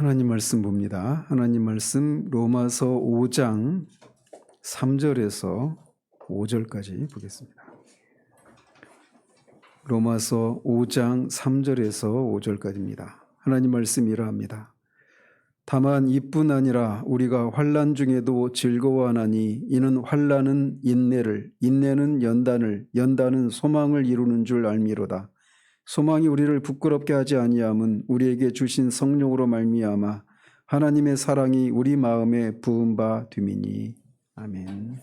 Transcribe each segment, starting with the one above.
하나님 말씀 봅니다. 하나님 말씀 로마서 5장 3절에서 5절까지 보겠습니다. 로마서 5장 3절에서 5절까지입니다. 하나님 말씀 이러합니다. 다만 이뿐 아니라 우리가 환난 중에도 즐거워하나니 이는 환난은 인내를, 인내는 연단을, 연단은 소망을 이루는 줄 알미로다. 소망이 우리를 부끄럽게 하지 아니함은 우리에게 주신 성령으로 말미암아 하나님의 사랑이 우리 마음에 부은 바 됨이니. 아멘.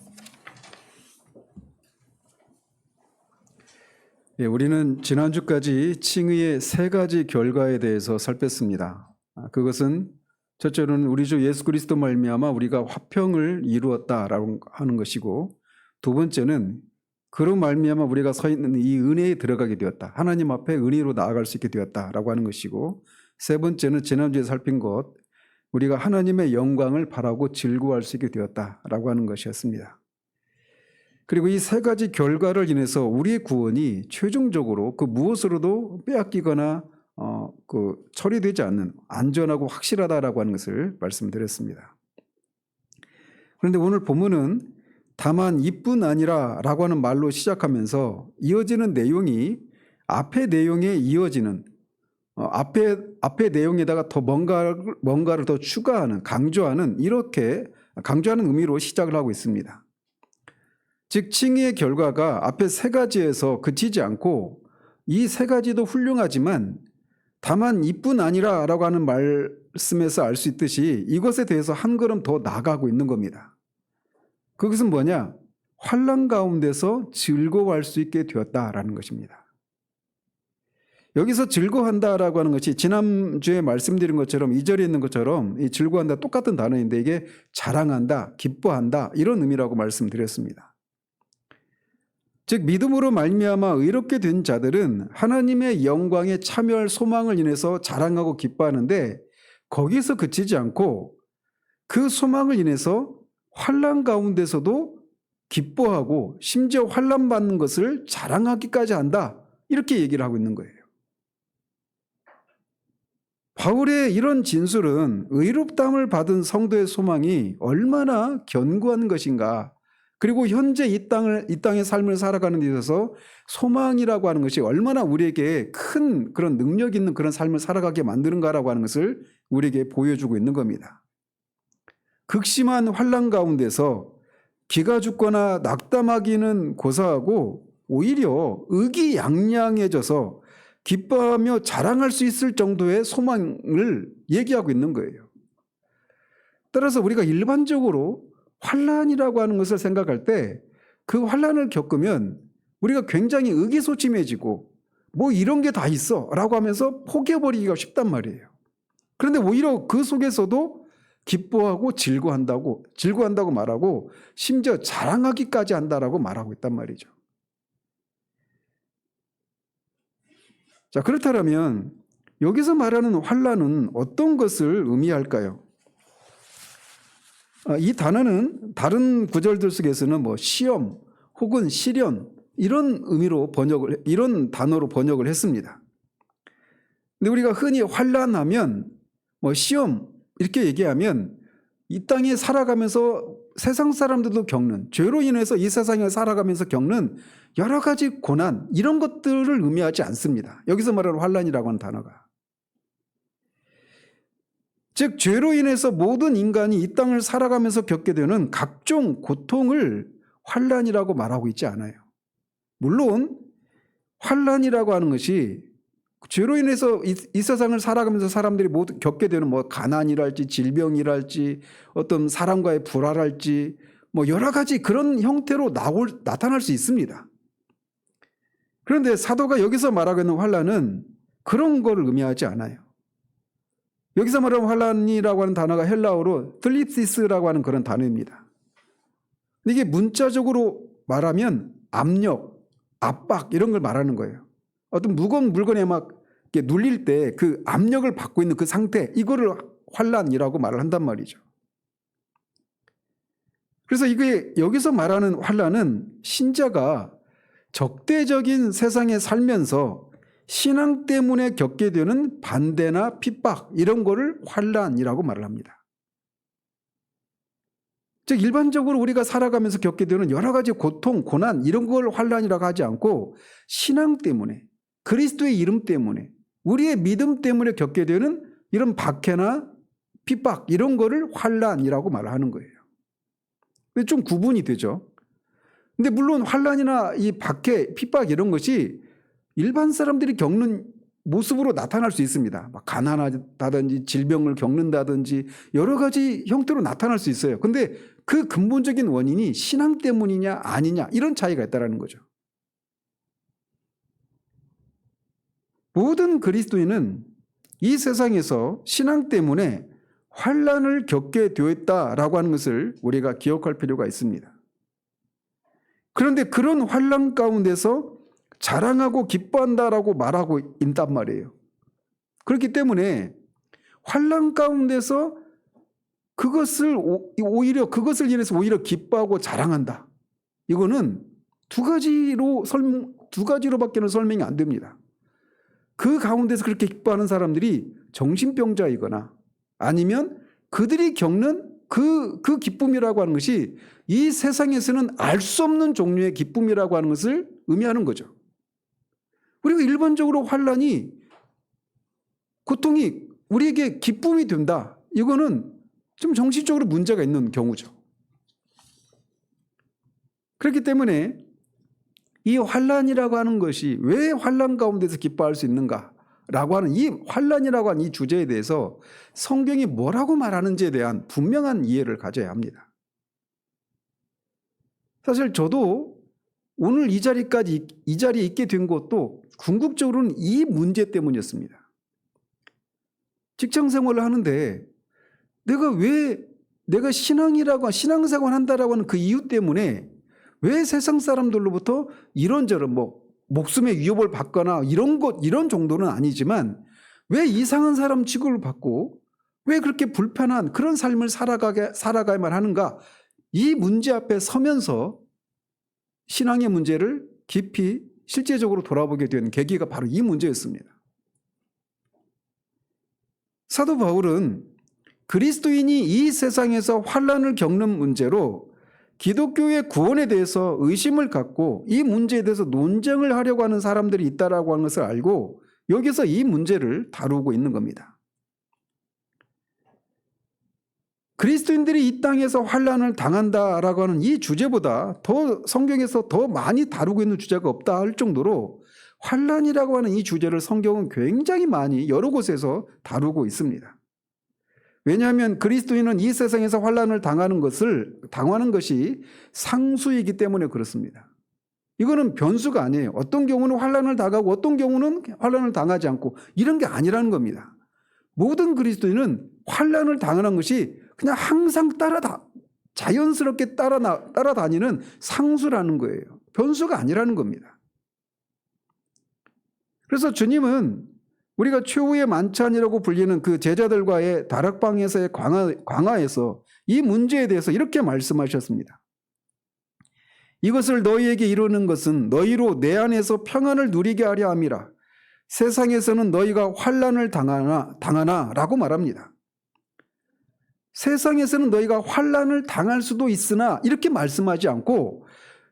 우리는 지난주까지 칭의의 세 가지 결과에 대해서 살폈습니다. 그것은 첫째로는 우리 주 예수 그리스도 말미암아 우리가 화평을 이루었다라고 하는 것이고, 두 번째는 그로 말미암아 우리가 서 있는 이 은혜에 들어가게 되었다. 하나님 앞에 은혜로 나아갈 수 있게 되었다라고 하는 것이고, 세 번째는 지난주에 살핀 것, 우리가 하나님의 영광을 바라고 즐거워할 수 있게 되었다라고 하는 것이었습니다. 그리고 이 세 가지 결과를 인해서 우리의 구원이 최종적으로 그 무엇으로도 빼앗기거나 처리되지 않는 안전하고 확실하다라고 하는 것을 말씀드렸습니다. 그런데 오늘 본문은 다만 이뿐 아니라 라고 하는 말로 시작하면서 이어지는 내용이 앞의 내용에 이어지는 앞의 내용에다가 더 뭔가를 더 추가하는, 이렇게 강조하는 의미로 시작을 하고 있습니다. 즉 칭의의 결과가 앞에 세 가지에서 그치지 않고 이 세 가지도 훌륭하지만 다만 이뿐 아니라 라고 하는 말씀에서 알 수 있듯이 이것에 대해서 한 걸음 더 나아가고 있는 겁니다. 그것은 뭐냐? 환난 가운데서 즐거워할 수 있게 되었다라는 것입니다. 여기서 즐거워한다라고 하는 것이 지난주에 말씀드린 것처럼 2절에 있는 것처럼 이 즐거워한다 똑같은 단어인데 이게 자랑한다, 기뻐한다 이런 의미라고 말씀드렸습니다. 즉 믿음으로 말미암아 의롭게 된 자들은 하나님의 영광에 참여할 소망을 인해서 자랑하고 기뻐하는데 거기서 그치지 않고 그 소망을 인해서 환난 가운데서도 기뻐하고 심지어 환난 받는 것을 자랑하기까지 한다. 이렇게 얘기를 하고 있는 거예요. 바울의 이런 진술은 의롭다함을 받은 성도의 소망이 얼마나 견고한 것인가, 그리고 현재 이 땅의 삶을 살아가는 데 있어서 소망이라고 하는 것이 얼마나 우리에게 큰 그런 능력 있는 그런 삶을 살아가게 만드는가라고 하는 것을 우리에게 보여주고 있는 겁니다. 극심한 환난 가운데서 기가 죽거나 낙담하기는 고사하고 오히려 의기양양해져서 기뻐하며 자랑할 수 있을 정도의 소망을 얘기하고 있는 거예요. 따라서 우리가 일반적으로 환난이라고 하는 것을 생각할 때 그 환난을 겪으면 우리가 굉장히 의기소침해지고 뭐 이런 게 다 있어 라고 하면서 포기해버리기가 쉽단 말이에요. 그런데 오히려 그 속에서도 기뻐하고 즐거워한다고 말하고 심지어 자랑하기까지 한다라고 말하고 있단 말이죠. 자, 그렇다면 여기서 말하는 환난은 어떤 것을 의미할까요? 이 단어는 다른 구절들 속에서는 시험 혹은 시련 이런 단어로 번역을 했습니다. 근데 우리가 흔히 환난하면 시험 이렇게 얘기하면 이 땅에 살아가면서 세상 사람들도 겪는, 죄로 인해서 이 세상에 살아가면서 겪는 여러 가지 고난 이런 것들을 의미하지 않습니다. 여기서 말하는 환난이라고 하는 단어가. 즉 죄로 인해서 모든 인간이 이 땅을 살아가면서 겪게 되는 각종 고통을 환난이라고 말하고 있지 않아요. 물론 환난이라고 하는 것이 죄로 인해서 이 세상을 살아가면서 사람들이 모두 겪게 되는 가난이랄지 질병이랄지 어떤 사람과의 불화랄지 여러 가지 그런 형태로 나타날 수 있습니다. 그런데 사도가 여기서 말하고 있는 환난은 그런 거를 의미하지 않아요. 여기서 말하는 환난이라고 하는 단어가 헬라어로 틀립시스라고 하는 그런 단어입니다. 이게 문자적으로 말하면 압력, 압박 이런 걸 말하는 거예요. 어떤 무거운 물건에 막 이렇게 눌릴 때 그 압력을 받고 있는 그 상태, 이거를 환난이라고 말을 한단 말이죠. 그래서 이게 여기서 말하는 환난은 신자가 적대적인 세상에 살면서 신앙 때문에 겪게 되는 반대나 핍박 이런 거를 환난이라고 말을 합니다. 즉 일반적으로 우리가 살아가면서 겪게 되는 여러 가지 고통, 고난 이런 걸 환난이라고 하지 않고 신앙 때문에, 그리스도의 이름 때문에, 우리의 믿음 때문에 겪게 되는 이런 박해나 핍박 이런 거를 환난이라고 말하는 거예요. 근데 좀 구분이 되죠. 근데 물론 환난이나 이 박해, 핍박 이런 것이 일반 사람들이 겪는 모습으로 나타날 수 있습니다. 막 가난하다든지 질병을 겪는다든지 여러 가지 형태로 나타날 수 있어요. 근데 그 근본적인 원인이 신앙 때문이냐 아니냐 이런 차이가 있다는 거죠. 모든 그리스도인은 이 세상에서 신앙 때문에 환난을 겪게 되었다라고 하는 것을 우리가 기억할 필요가 있습니다. 그런데 그런 환난 가운데서 자랑하고 기뻐한다라고 말하고 있단 말이에요. 그렇기 때문에 환난 가운데서 그것을 인해서 오히려 기뻐하고 자랑한다. 이거는 두 가지로밖에는 설명이 안 됩니다. 그 가운데서 그렇게 기뻐하는 사람들이 정신병자이거나 아니면 그들이 겪는 그 기쁨이라고 하는 것이 이 세상에서는 알 수 없는 종류의 기쁨이라고 하는 것을 의미하는 거죠. 우리가 일반적으로 환난이, 고통이 우리에게 기쁨이 된다. 이거는 좀 정신적으로 문제가 있는 경우죠. 그렇기 때문에 이 환난이라고 하는 것이 왜 환난 가운데서 기뻐할 수 있는가라고 하는 이 환난이라고 하는 이 주제에 대해서 성경이 뭐라고 말하는지에 대한 분명한 이해를 가져야 합니다. 사실 저도 오늘 이 자리에 있게 된 것도 궁극적으로는 이 문제 때문이었습니다. 직장 생활을 하는데 내가 신앙생활 한다라고 하는 그 이유 때문에 왜 세상 사람들로부터 이런저런 목숨의 위협을 받거나 이런 정도는 아니지만 왜 이상한 사람 취급을 받고 왜 그렇게 불편한 그런 삶을 살아가야만 하는가, 이 문제 앞에 서면서 신앙의 문제를 깊이 실제적으로 돌아보게 된 계기가 바로 이 문제였습니다. 사도 바울은 그리스도인이 이 세상에서 환난을 겪는 문제로 기독교의 구원에 대해서 의심을 갖고 이 문제에 대해서 논쟁을 하려고 하는 사람들이 있다라고 하는 것을 알고 여기서 이 문제를 다루고 있는 겁니다. 그리스도인들이 이 땅에서 환난을 당한다라고 하는 이 주제보다 더 성경에서 더 많이 다루고 있는 주제가 없다 할 정도로 환난이라고 하는 이 주제를 성경은 굉장히 많이 여러 곳에서 다루고 있습니다. 왜냐하면 그리스도인은 이 세상에서 환난을 당하는 것이 상수이기 때문에 그렇습니다. 이거는 변수가 아니에요. 어떤 경우는 환난을 당하고 어떤 경우는 환난을 당하지 않고 이런 게 아니라는 겁니다. 모든 그리스도인은 환난을 당하는 것이 그냥 항상 자연스럽게 따라다니는 상수라는 거예요. 변수가 아니라는 겁니다. 그래서 주님은 우리가 최후의 만찬이라고 불리는 그 제자들과의 다락방에서의 광화에서 이 문제에 대해서 이렇게 말씀하셨습니다. 이것을 너희에게 이루는 것은 너희로 내 안에서 평안을 누리게 하려 함이라. 세상에서는 너희가 환난을 당하나 라고 말합니다. 세상에서는 너희가 환난을 당할 수도 있으나 이렇게 말씀하지 않고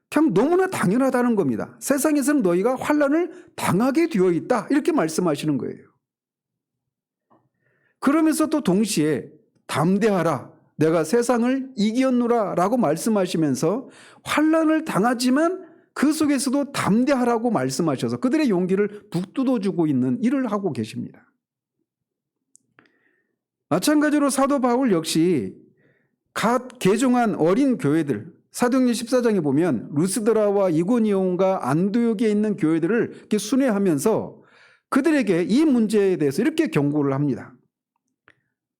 그냥 너무나 당연하다는 겁니다. 세상에서는 너희가 환난을 당하게 되어 있다 이렇게 말씀하시는 거예요. 그러면서 또 동시에 담대하라, 내가 세상을 이겼노라 라고 말씀하시면서 환난을 당하지만 그 속에서도 담대하라고 말씀하셔서 그들의 용기를 북돋워주고 있는 일을 하고 계십니다. 마찬가지로 사도 바울 역시 갓 개종한 어린 교회들, 사도행전 14장에 보면 루스드라와 이고니온과 안디옥에 있는 교회들을 이렇게 순회하면서 그들에게 이 문제에 대해서 이렇게 경고를 합니다.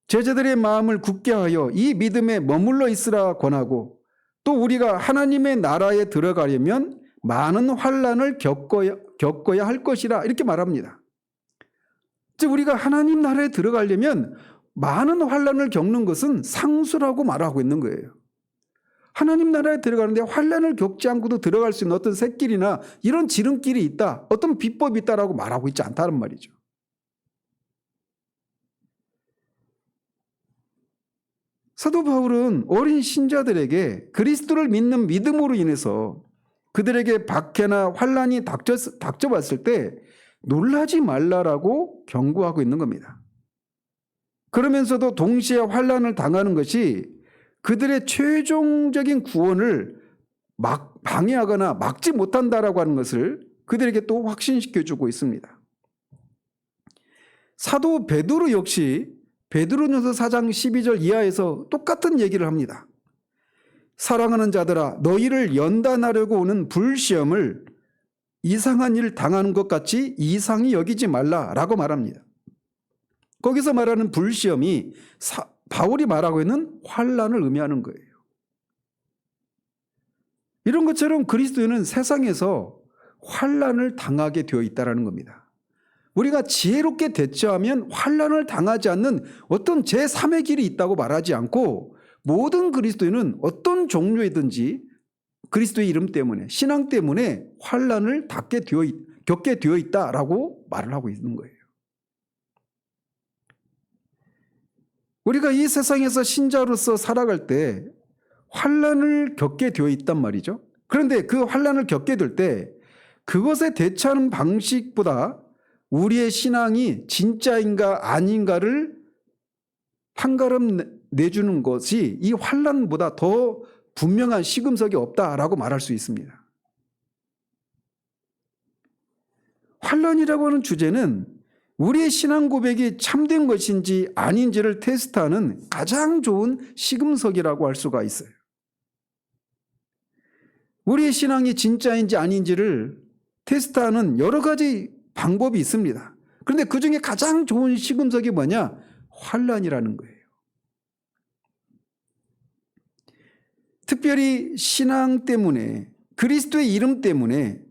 제자들의 마음을 굳게 하여 이 믿음에 머물러 있으라 권하고 또 우리가 하나님의 나라에 들어가려면 많은 환난을 겪어야 할 것이라 이렇게 말합니다. 즉 우리가 하나님 나라에 들어가려면 많은 환난을 겪는 것은 상수라고 말하고 있는 거예요. 하나님 나라에 들어가는데 환난을 겪지 않고도 들어갈 수 있는 어떤 샛길이나 이런 지름길이 있다, 어떤 비법이 있다라고 말하고 있지 않다는 말이죠. 사도 바울은 어린 신자들에게 그리스도를 믿는 믿음으로 인해서 그들에게 박해나 환난이 닥쳐왔을 때 놀라지 말라라고 경고하고 있는 겁니다. 그러면서도 동시에 환난을 당하는 것이 그들의 최종적인 구원을 방해하거나 막지 못한다라고 하는 것을 그들에게 또 확신시켜주고 있습니다. 사도 베드로 역시 베드로전서 4장 12절 이하에서 똑같은 얘기를 합니다. 사랑하는 자들아, 너희를 연단하려고 오는 불시험을 이상한 일 당하는 것 같이 이상히 여기지 말라라고 말합니다. 거기서 말하는 불시험이 바울이 말하고 있는 환난을 의미하는 거예요. 이런 것처럼 그리스도인은 세상에서 환난을 당하게 되어 있다는 겁니다. 우리가 지혜롭게 대처하면 환난을 당하지 않는 어떤 제3의 길이 있다고 말하지 않고 모든 그리스도인은 어떤 종류이든지 그리스도의 이름 때문에, 신앙 때문에 환난을 겪게 되어 있다라고 말을 하고 있는 거예요. 우리가 이 세상에서 신자로서 살아갈 때 환난을 겪게 되어 있단 말이죠. 그런데 그 환난을 겪게 될 때 그것에 대처하는 방식보다 우리의 신앙이 진짜인가 아닌가를 판가름 내주는 것이 이 환난보다 더 분명한 시금석이 없다라고 말할 수 있습니다. 환난이라고 하는 주제는 우리의 신앙 고백이 참된 것인지 아닌지를 테스트하는 가장 좋은 시금석이라고 할 수가 있어요. 우리의 신앙이 진짜인지 아닌지를 테스트하는 여러 가지 방법이 있습니다. 그런데 그 중에 가장 좋은 시금석이 뭐냐? 환난이라는 거예요. 특별히 신앙 때문에, 그리스도의 이름 때문에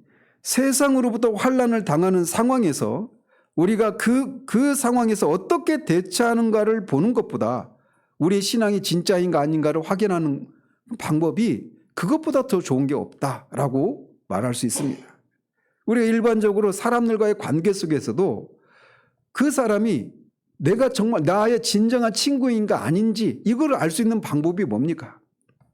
세상으로부터 환난을 당하는 상황에서 우리가 그 상황에서 어떻게 대처하는가를 보는 것보다 우리의 신앙이 진짜인가 아닌가를 확인하는 방법이 그것보다 더 좋은 게 없다라고 말할 수 있습니다. 우리가 일반적으로 사람들과의 관계 속에서도 그 사람이 내가 정말 나의 진정한 친구인가 아닌지 이걸 알 수 있는 방법이 뭡니까?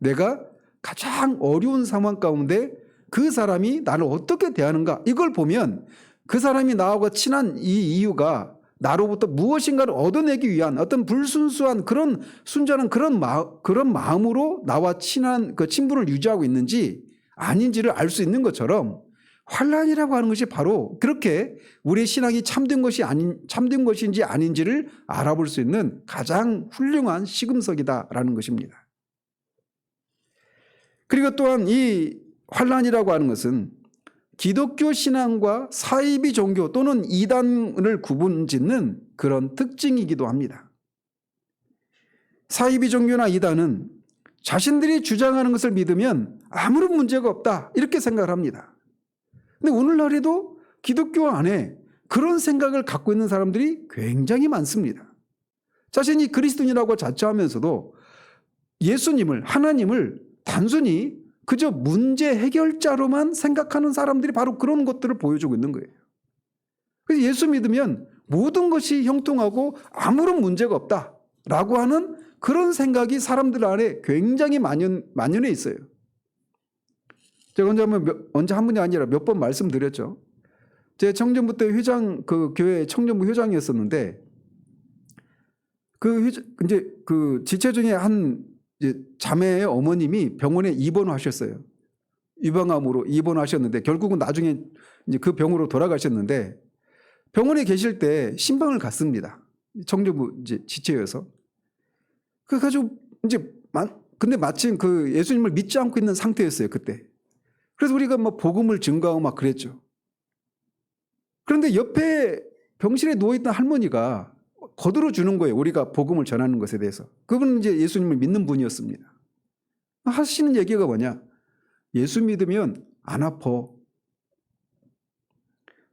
내가 가장 어려운 상황 가운데 그 사람이 나를 어떻게 대하는가, 이걸 보면 그 사람이 나하고 친한 이 이유가 나로부터 무엇인가를 얻어내기 위한 어떤 불순수한 그런 순전한 그런 마음으로 나와 친한 그 친분을 유지하고 있는지 아닌지를 알 수 있는 것처럼 환난이라고 하는 것이 바로 그렇게 우리의 신앙이 참된 것인지 아닌지를 알아볼 수 있는 가장 훌륭한 시금석이다라는 것입니다. 그리고 또한 이 환난이라고 하는 것은 기독교 신앙과 사이비 종교 또는 이단을 구분짓는 그런 특징이기도 합니다. 사이비 종교나 이단은 자신들이 주장하는 것을 믿으면 아무런 문제가 없다 이렇게 생각을 합니다. 근데 오늘날에도 기독교 안에 그런 생각을 갖고 있는 사람들이 굉장히 많습니다. 자신이 그리스도인이라고 자처하면서도 예수님을, 하나님을 단순히 그저 문제 해결자로만 생각하는 사람들이 바로 그런 것들을 보여주고 있는 거예요. 그래서 예수 믿으면 모든 것이 형통하고 아무런 문제가 없다라고 하는 그런 생각이 사람들 안에 굉장히 만연해 있어요. 제가 언제 한 번이 아니라 몇 번 말씀드렸죠. 제 청년부 때 그 교회 청년부 회장이었었는데 이제 그 지체 중에 한 자매의 어머님이 병원에 입원하셨어요. 유방암으로 입원하셨는데 결국은 나중에 이제 그 병으로 돌아가셨는데 병원에 계실 때 신방을 갔습니다. 청년부 이제 지체여서. 그래가지고 근데 마침 그 예수님을 믿지 않고 있는 상태였어요 그때. 그래서 우리가 막 복음을 증거하고 막 그랬죠. 그런데 옆에 병실에 누워있던 할머니가 거들어 주는 거예요. 우리가 복음을 전하는 것에 대해서. 그분은 이제 예수님을 믿는 분이었습니다. 하시는 얘기가 뭐냐? 예수 믿으면 안 아파.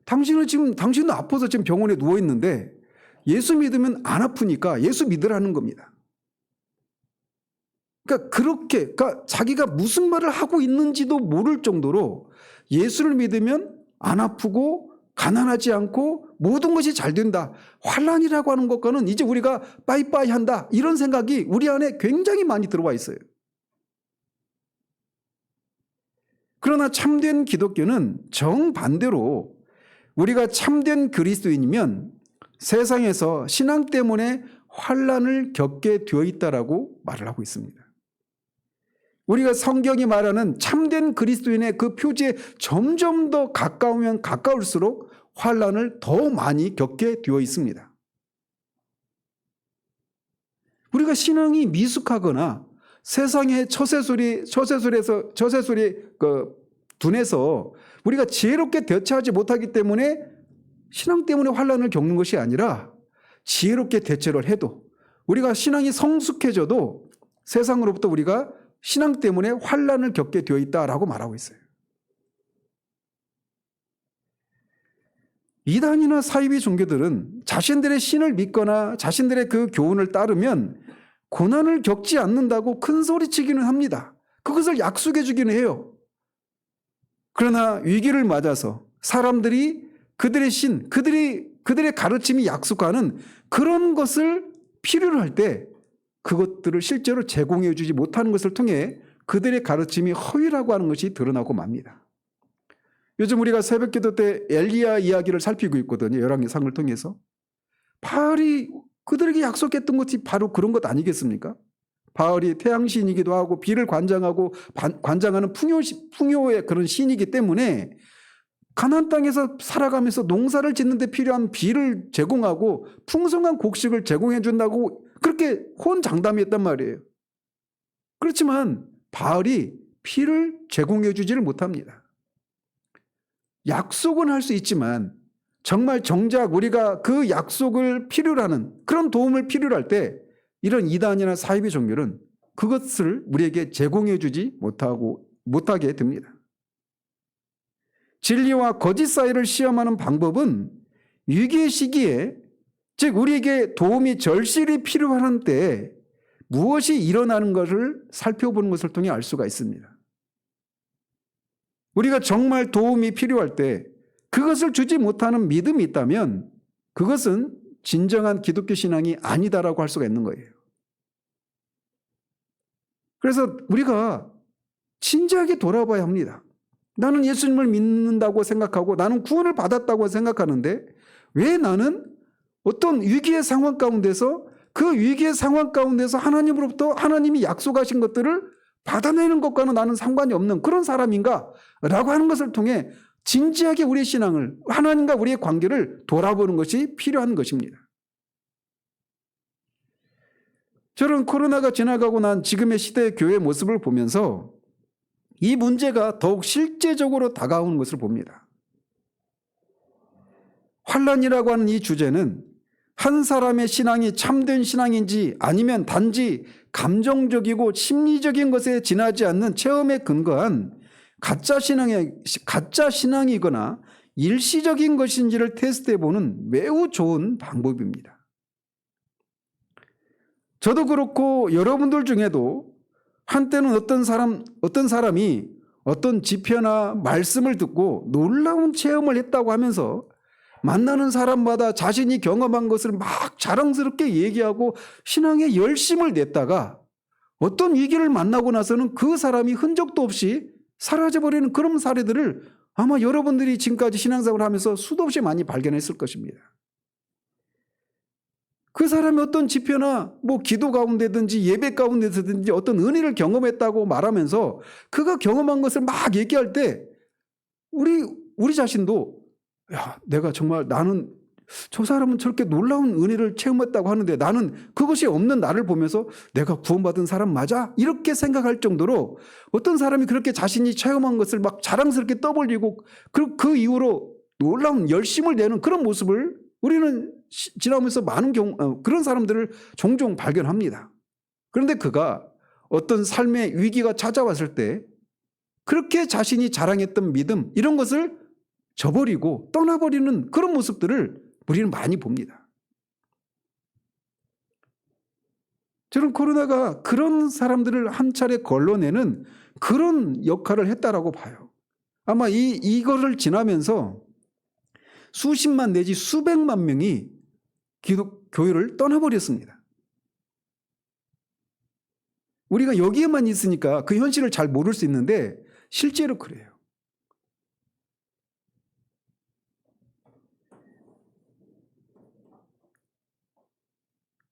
당신은 아파서 지금 병원에 누워 있는데 예수 믿으면 안 아프니까 예수 믿으라는 겁니다. 그러니까 자기가 무슨 말을 하고 있는지도 모를 정도로 예수를 믿으면 안 아프고 가난하지 않고 모든 것이 잘 된다. 환난이라고 하는 것과는 이제 우리가 빠이빠이 한다. 이런 생각이 우리 안에 굉장히 많이 들어와 있어요. 그러나 참된 기독교는 정반대로 우리가 참된 그리스도인이면 세상에서 신앙 때문에 환난을 겪게 되어 있다라고 말을 하고 있습니다. 우리가 성경이 말하는 참된 그리스도인의 그 표지에 점점 더 가까우면 가까울수록 환난을 더 많이 겪게 되어 있습니다. 우리가 신앙이 미숙하거나 세상의 처세술에서 둔해서 우리가 지혜롭게 대처하지 못하기 때문에 신앙 때문에 환난을 겪는 것이 아니라 지혜롭게 대처를 해도 우리가 신앙이 성숙해져도 세상으로부터 우리가 신앙 때문에 환난을 겪게 되어 있다라고 말하고 있어요. 이단이나 사이비 종교들은 자신들의 신을 믿거나 자신들의 그 교훈을 따르면 고난을 겪지 않는다고 큰 소리치기는 합니다. 그것을 약속해 주기는 해요. 그러나 위기를 맞아서 사람들이 그들의 신, 그들의 가르침이 약속하는 그런 것을 필요로 할 때 그것들을 실제로 제공해 주지 못하는 것을 통해 그들의 가르침이 허위라고 하는 것이 드러나고 맙니다. 요즘 우리가 새벽기도 때 엘리야 이야기를 살피고 있거든요. 열왕기상을 통해서. 바알이 그들에게 약속했던 것이 바로 그런 것 아니겠습니까? 바알이 태양신이기도 하고 비를 관장하는 풍요의 그런 신이기 때문에 가나안 땅에서 살아가면서 농사를 짓는 데 필요한 비를 제공하고 풍성한 곡식을 제공해 준다고 그렇게 호언장담했단 말이에요. 그렇지만 바알이 비를 제공해 주지를 못합니다. 약속은 할 수 있지만 정말 정작 우리가 그 약속을 필요로 하는 그런 도움을 필요로 할 때 이런 이단이나 사이비 종교는 그것을 우리에게 제공해 주지 못하게 됩니다. 진리와 거짓 사이를 시험하는 방법은 위기의 시기에, 즉 우리에게 도움이 절실히 필요한 때에 무엇이 일어나는 것을 살펴보는 것을 통해 알 수가 있습니다. 우리가 정말 도움이 필요할 때 그것을 주지 못하는 믿음이 있다면 그것은 진정한 기독교 신앙이 아니다라고 할 수가 있는 거예요. 그래서 우리가 진지하게 돌아봐야 합니다. 나는 예수님을 믿는다고 생각하고 나는 구원을 받았다고 생각하는데 왜 나는 어떤 위기의 상황 가운데서 그 위기의 상황 가운데서 하나님으로부터 하나님이 약속하신 것들을 받아내는 것과는 나는 상관이 없는 그런 사람인가? 라고 하는 것을 통해 진지하게 우리의 신앙을, 하나님과 우리의 관계를 돌아보는 것이 필요한 것입니다. 저는 코로나가 지나가고 난 지금의 시대의 교회 모습을 보면서 이 문제가 더욱 실제적으로 다가오는 것을 봅니다. 환난이라고 하는 이 주제는 한 사람의 신앙이 참된 신앙인지 아니면 단지 감정적이고 심리적인 것에 지나지 않는 체험에 근거한 가짜 신앙이거나 일시적인 것인지를 테스트해보는 매우 좋은 방법입니다. 저도 그렇고 여러분들 중에도 한때는 어떤 사람이 어떤 지표나 말씀을 듣고 놀라운 체험을 했다고 하면서 만나는 사람마다 자신이 경험한 것을 막 자랑스럽게 얘기하고 신앙에 열심을 냈다가 어떤 위기를 만나고 나서는 그 사람이 흔적도 없이 사라져버리는 그런 사례들을 아마 여러분들이 지금까지 신앙생활을 하면서 수도 없이 많이 발견했을 것입니다. 그 사람이 어떤 지표나 기도 가운데든지 예배 가운데든지 어떤 은혜를 경험했다고 말하면서 그가 경험한 것을 막 얘기할 때 우리 자신도 내가 정말 나는 저 사람은 저렇게 놀라운 은혜를 체험했다고 하는데 나는 그것이 없는 나를 보면서 내가 구원받은 사람 맞아? 이렇게 생각할 정도로 어떤 사람이 그렇게 자신이 체험한 것을 막 자랑스럽게 떠벌리고 그 이후로 놀라운 열심을 내는 그런 모습을 우리는 지나면서 많은 그런 사람들을 종종 발견합니다. 그런데 그가 어떤 삶의 위기가 찾아왔을 때 그렇게 자신이 자랑했던 믿음 이런 것을 저버리고 떠나버리는 그런 모습들을 우리는 많이 봅니다. 저는 코로나가 그런 사람들을 한 차례 걸러내는 그런 역할을 했다라고 봐요. 아마 이거를 지나면서 수십만 내지 수백만 명이 교회를 떠나버렸습니다. 우리가 여기에만 있으니까 그 현실을 잘 모를 수 있는데 실제로 그래요.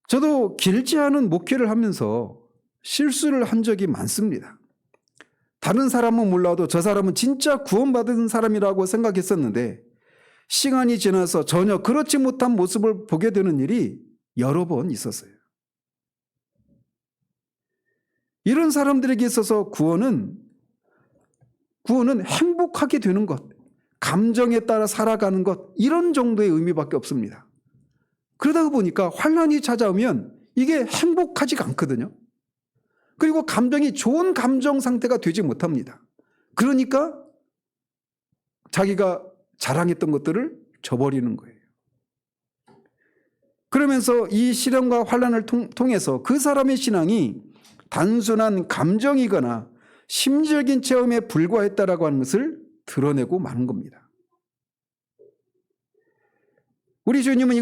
저도 길지 않은 목회를 하면서 실수를 한 적이 많습니다. 다른 사람은 몰라도 저 사람은 진짜 구원받은 사람이라고 생각했었는데 시간이 지나서 전혀 그렇지 못한 모습을 보게 되는 일이 여러 번 있었어요. 이런 사람들에게 있어서 구원은 행복하게 되는 것, 감정에 따라 살아가는 것, 이런 정도의 의미밖에 없습니다. 그러다 보니까 환난이 찾아오면 이게 행복하지가 않거든요. 그리고 감정이 좋은 감정 상태가 되지 못합니다. 그러니까 자기가 자랑했던 것들을 저버리는 거예요. 그러면서 이 시련과 환난을 통해서 그 사람의 신앙이 단순한 감정이거나 심리적인 체험에 불과했다라고 하는 것을 드러내고 마는 겁니다. 우리 주님은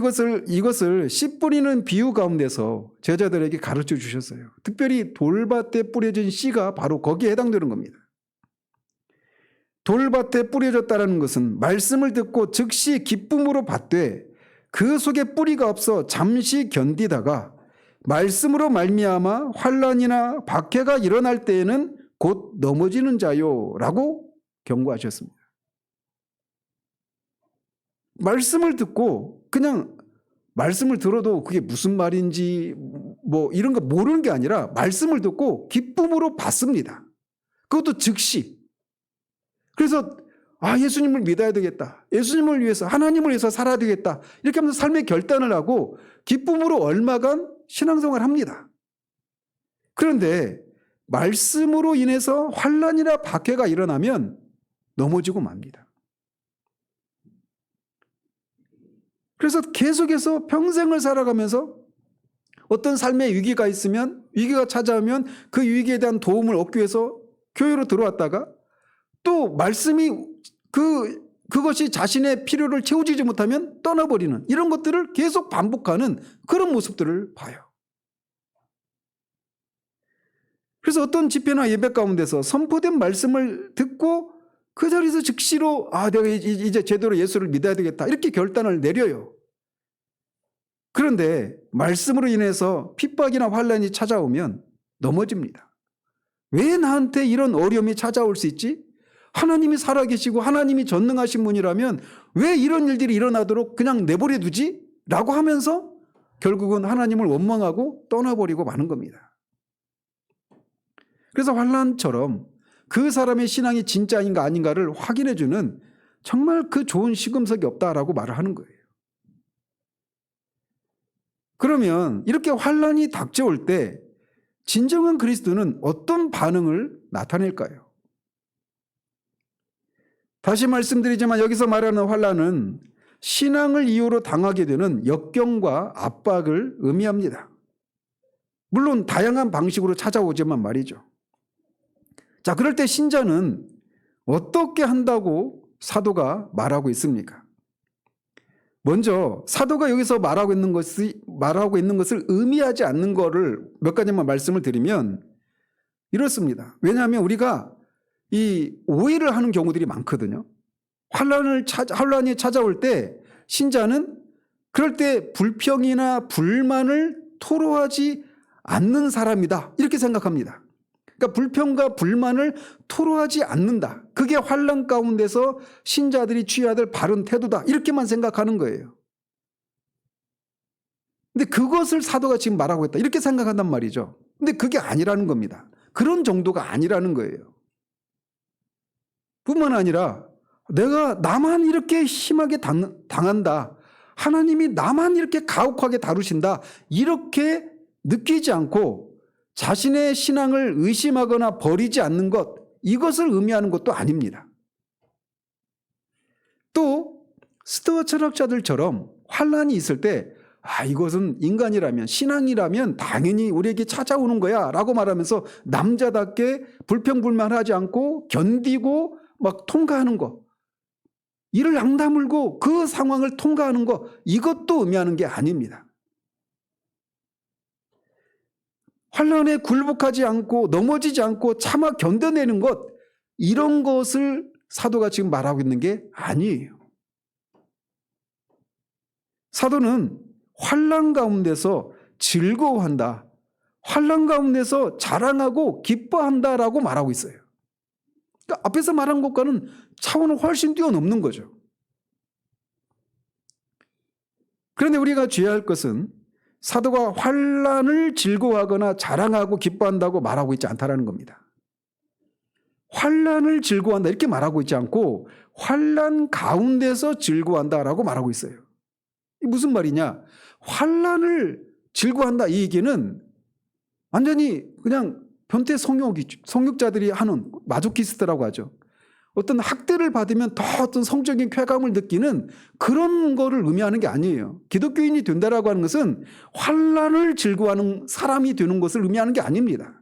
이것을 씨 뿌리는 비유 가운데서 제자들에게 가르쳐 주셨어요. 특별히 돌밭에 뿌려진 씨가 바로 거기에 해당되는 겁니다. 돌밭에 뿌려졌다는 것은 말씀을 듣고 즉시 기쁨으로 받되 그 속에 뿌리가 없어 잠시 견디다가 말씀으로 말미암아 환난이나 박해가 일어날 때에는 곧 넘어지는 자요라고 경고하셨습니다. 말씀을 듣고 그냥 말씀을 들어도 그게 무슨 말인지 뭐 이런 거 모르는 게 아니라 말씀을 듣고 기쁨으로 받습니다. 그것도 즉시. 그래서 예수님을 믿어야 되겠다. 예수님을 위해서 하나님을 위해서 살아야 되겠다. 이렇게 하면서 삶의 결단을 하고 기쁨으로 얼마간 신앙생활을 합니다. 그런데 말씀으로 인해서 환난이나 박해가 일어나면 넘어지고 맙니다. 그래서 계속해서 평생을 살아가면서 어떤 삶의 위기가 있으면 위기가 찾아오면 그 위기에 대한 도움을 얻기 위해서 교회로 들어왔다가 또 말씀이 그것이 자신의 필요를 채워주지 못하면 떠나버리는 이런 것들을 계속 반복하는 그런 모습들을 봐요. 그래서 어떤 집회나 예배 가운데서 선포된 말씀을 듣고 그 자리에서 즉시로 내가 이제 제대로 예수를 믿어야 되겠다 이렇게 결단을 내려요. 그런데 말씀으로 인해서 핍박이나 환난이 찾아오면 넘어집니다. 왜 나한테 이런 어려움이 찾아올 수 있지? 하나님이 살아계시고 하나님이 전능하신 분이라면 왜 이런 일들이 일어나도록 그냥 내버려 두지? 라고 하면서 결국은 하나님을 원망하고 떠나버리고 마는 겁니다. 그래서 환난처럼 그 사람의 신앙이 진짜인가 아닌가를 확인해주는 정말 그 좋은 시금석이 없다라고 말을 하는 거예요. 그러면 이렇게 환난이 닥쳐올 때 진정한 그리스도는 어떤 반응을 나타낼까요? 다시 말씀드리지만 여기서 말하는 환난은 신앙을 이유로 당하게 되는 역경과 압박을 의미합니다. 물론 다양한 방식으로 찾아오지만 말이죠. 자, 그럴 때 신자는 어떻게 한다고 사도가 말하고 있습니까? 먼저 사도가 여기서 말하고 있는 것을 의미하지 않는 것을 몇 가지만 말씀을 드리면 이렇습니다. 왜냐하면 우리가 이 오해를 하는 경우들이 많거든요. 환란이 찾아올 때 신자는 그럴 때 불평이나 불만을 토로하지 않는 사람이다 이렇게 생각합니다. 그러니까 불평과 불만을 토로하지 않는다. 그게 환난 가운데서 신자들이 취해야 될 바른 태도다. 이렇게만 생각하는 거예요. 근데 그것을 사도가 지금 말하고 있다. 이렇게 생각한단 말이죠. 근데 그게 아니라는 겁니다. 그런 정도가 아니라는 거예요. 뿐만 아니라 내가 나만 이렇게 심하게 당한다. 하나님이 나만 이렇게 가혹하게 다루신다. 이렇게 느끼지 않고 자신의 신앙을 의심하거나 버리지 않는 것, 이것을 의미하는 것도 아닙니다. 또 스토아 철학자들처럼 환난이 있을 때 이것은 인간이라면, 신앙이라면 당연히 우리에게 찾아오는 거야 라고 말하면서 남자답게 불평불만하지 않고 견디고 막 통과하는 거, 이를 앙다물고 그 상황을 통과하는 거, 이것도 의미하는 게 아닙니다. 환난에 굴복하지 않고 넘어지지 않고 참아 견뎌내는 것, 이런 것을 사도가 지금 말하고 있는 게 아니에요. 사도는 환난 가운데서 즐거워한다, 환난 가운데서 자랑하고 기뻐한다라고 말하고 있어요. 그러니까 앞에서 말한 것과는 차원을 훨씬 뛰어넘는 거죠. 그런데 우리가 주의할 것은 사도가 환난을 즐거워하거나 자랑하고 기뻐한다고 말하고 있지 않다라는 겁니다. 환난을 즐거워한다 이렇게 말하고 있지 않고 환난 가운데서 즐거워한다라고 말하고 있어요. 이게 무슨 말이냐? 환난을 즐거워한다 이 얘기는 완전히 그냥 변태 성욕자들이 하는, 마조키스트라고 하죠. 어떤 학대를 받으면 더 어떤 성적인 쾌감을 느끼는 그런 거를 의미하는 게 아니에요. 기독교인이 된다라고 하는 것은 환난을 즐거워하는 사람이 되는 것을 의미하는 게 아닙니다.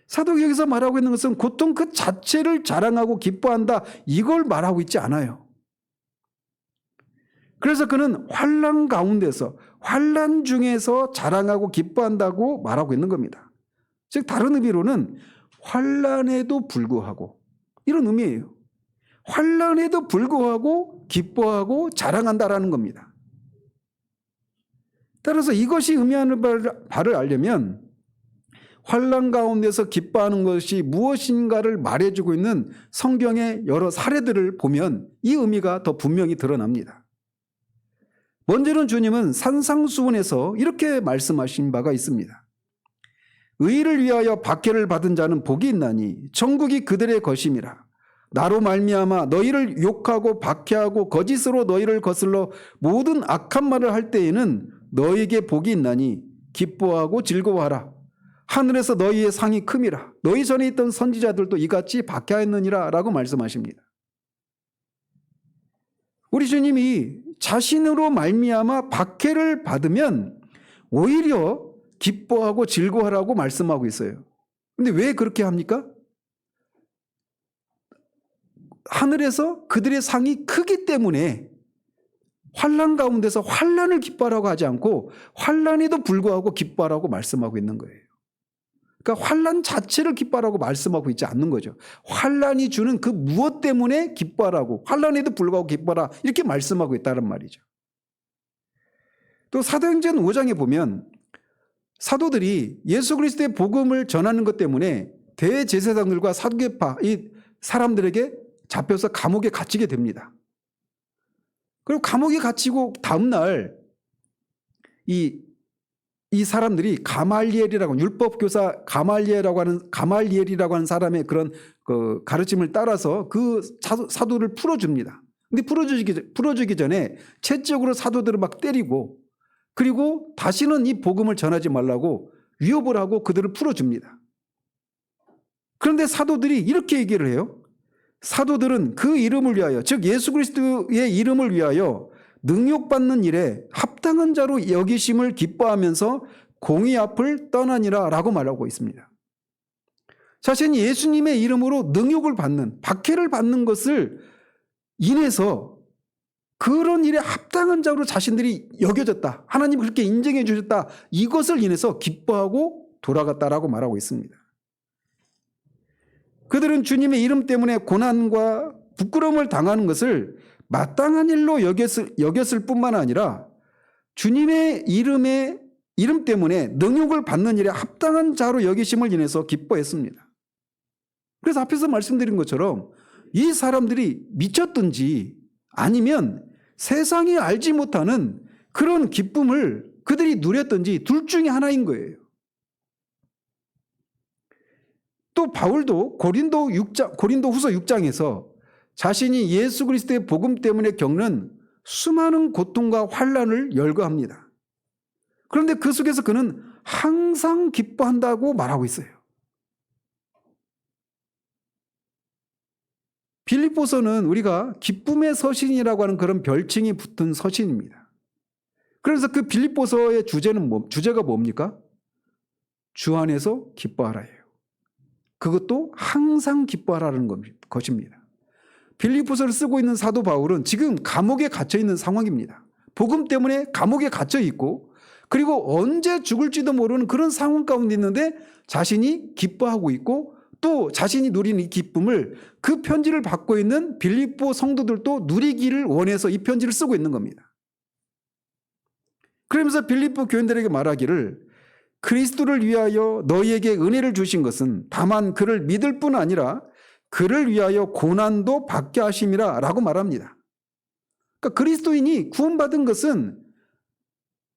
사도가 여기서 말하고 있는 것은 고통 그 자체를 자랑하고 기뻐한다, 이걸 말하고 있지 않아요. 그래서 그는 환난 가운데서, 환난 중에서 자랑하고 기뻐한다고 말하고 있는 겁니다. 즉 다른 의미로는 환난에도 불구하고, 이런 의미예요. 환난에도 불구하고 기뻐하고 자랑한다라는 겁니다. 따라서 이것이 의미하는 바를 알려면 환난 가운데서 기뻐하는 것이 무엇인가를 말해주고 있는 성경의 여러 사례들을 보면 이 의미가 더 분명히 드러납니다. 먼저는 주님은 산상수훈에서 이렇게 말씀하신 바가 있습니다. 의를 위하여 박해를 받은 자는 복이 있나니 천국이 그들의 것임이라. 나로 말미암아 너희를 욕하고 박해하고 거짓으로 너희를 거슬러 모든 악한 말을 할 때에는 너희에게 복이 있나니 기뻐하고 즐거워하라. 하늘에서 너희의 상이 큼이라. 너희 전에 있던 선지자들도 이같이 박해하였느니라 라고 말씀하십니다. 우리 주님이 자신으로 말미암아 박해를 받으면 오히려 기뻐하고 즐거워하라고 말씀하고 있어요. 그런데 왜 그렇게 합니까? 하늘에서 그들의 상이 크기 때문에 환난 가운데서 환난을 기뻐하라고 하지 않고 환난에도 불구하고 기뻐하라고 말씀하고 있는 거예요. 그러니까 환난 자체를 기뻐하라고 말씀하고 있지 않는 거죠. 환난이 주는 그 무엇 때문에 기뻐하라고, 환난에도 불구하고 기뻐하라 이렇게 말씀하고 있다는 말이죠. 또 사도행전 5장에 보면 사도들이 예수 그리스도의 복음을 전하는 것 때문에 대제사장들과 사두개파 이 사람들에게 잡혀서 감옥에 갇히게 됩니다. 그리고 감옥에 갇히고 다음날 이 사람들이 가말리엘이라고, 율법교사 가말리엘이라고 하는 사람의 그런 그 가르침을 따라서 그 사도를 풀어줍니다. 근데 풀어주기 전에 채찍으로 사도들을 막 때리고, 그리고 다시는 이 복음을 전하지 말라고 위협을 하고 그들을 풀어줍니다. 그런데 사도들이 이렇게 얘기를 해요. 사도들은 그 이름을 위하여, 즉 예수 그리스도의 이름을 위하여 능욕받는 일에 합당한 자로 여기심을 기뻐하면서 공의 앞을 떠나니라 라고 말하고 있습니다. 자신이 예수님의 이름으로 능욕을 받는, 박해를 받는 것을 인해서 그런 일에 합당한 자로 자신들이 여겨졌다, 하나님 그렇게 인정해 주셨다, 이것을 인해서 기뻐하고 돌아갔다라고 말하고 있습니다. 그들은 주님의 이름 때문에 고난과 부끄러움을 당하는 것을 마땅한 일로 여겼을 뿐만 아니라 주님의 이름 때문에 능욕을 받는 일에 합당한 자로 여기심을 인해서 기뻐했습니다. 그래서 앞에서 말씀드린 것처럼 이 사람들이 미쳤든지 아니면 세상이 알지 못하는 그런 기쁨을 그들이 누렸든지 둘 중에 하나인 거예요. 또 바울도 고린도후서 6장에서 자신이 예수 그리스도의 복음 때문에 겪는 수많은 고통과 환난을 열거합니다. 그런데 그 속에서 그는 항상 기뻐한다고 말하고 있어요. 빌립보서는 우리가 기쁨의 서신이라고 하는 그런 별칭이 붙은 서신입니다. 그래서 그 빌립보서의 주제가 뭡니까? 주 안에서 기뻐하라예요. 그것도 항상 기뻐하라는 것입니다. 빌립보서를 쓰고 있는 사도 바울은 지금 감옥에 갇혀 있는 상황입니다. 복음 때문에 감옥에 갇혀 있고, 그리고 언제 죽을지도 모르는 그런 상황 가운데 있는데 자신이 기뻐하고 있고, 또 자신이 누리는 이 기쁨을 그 편지를 받고 있는 빌립보 성도들도 누리기를 원해서 이 편지를 쓰고 있는 겁니다. 그러면서 빌립보 교인들에게 말하기를, 그리스도를 위하여 너희에게 은혜를 주신 것은 다만 그를 믿을 뿐 아니라 그를 위하여 고난도 받게 하심이라 라고 말합니다. 그러니까 그리스도인이 구원받은 것은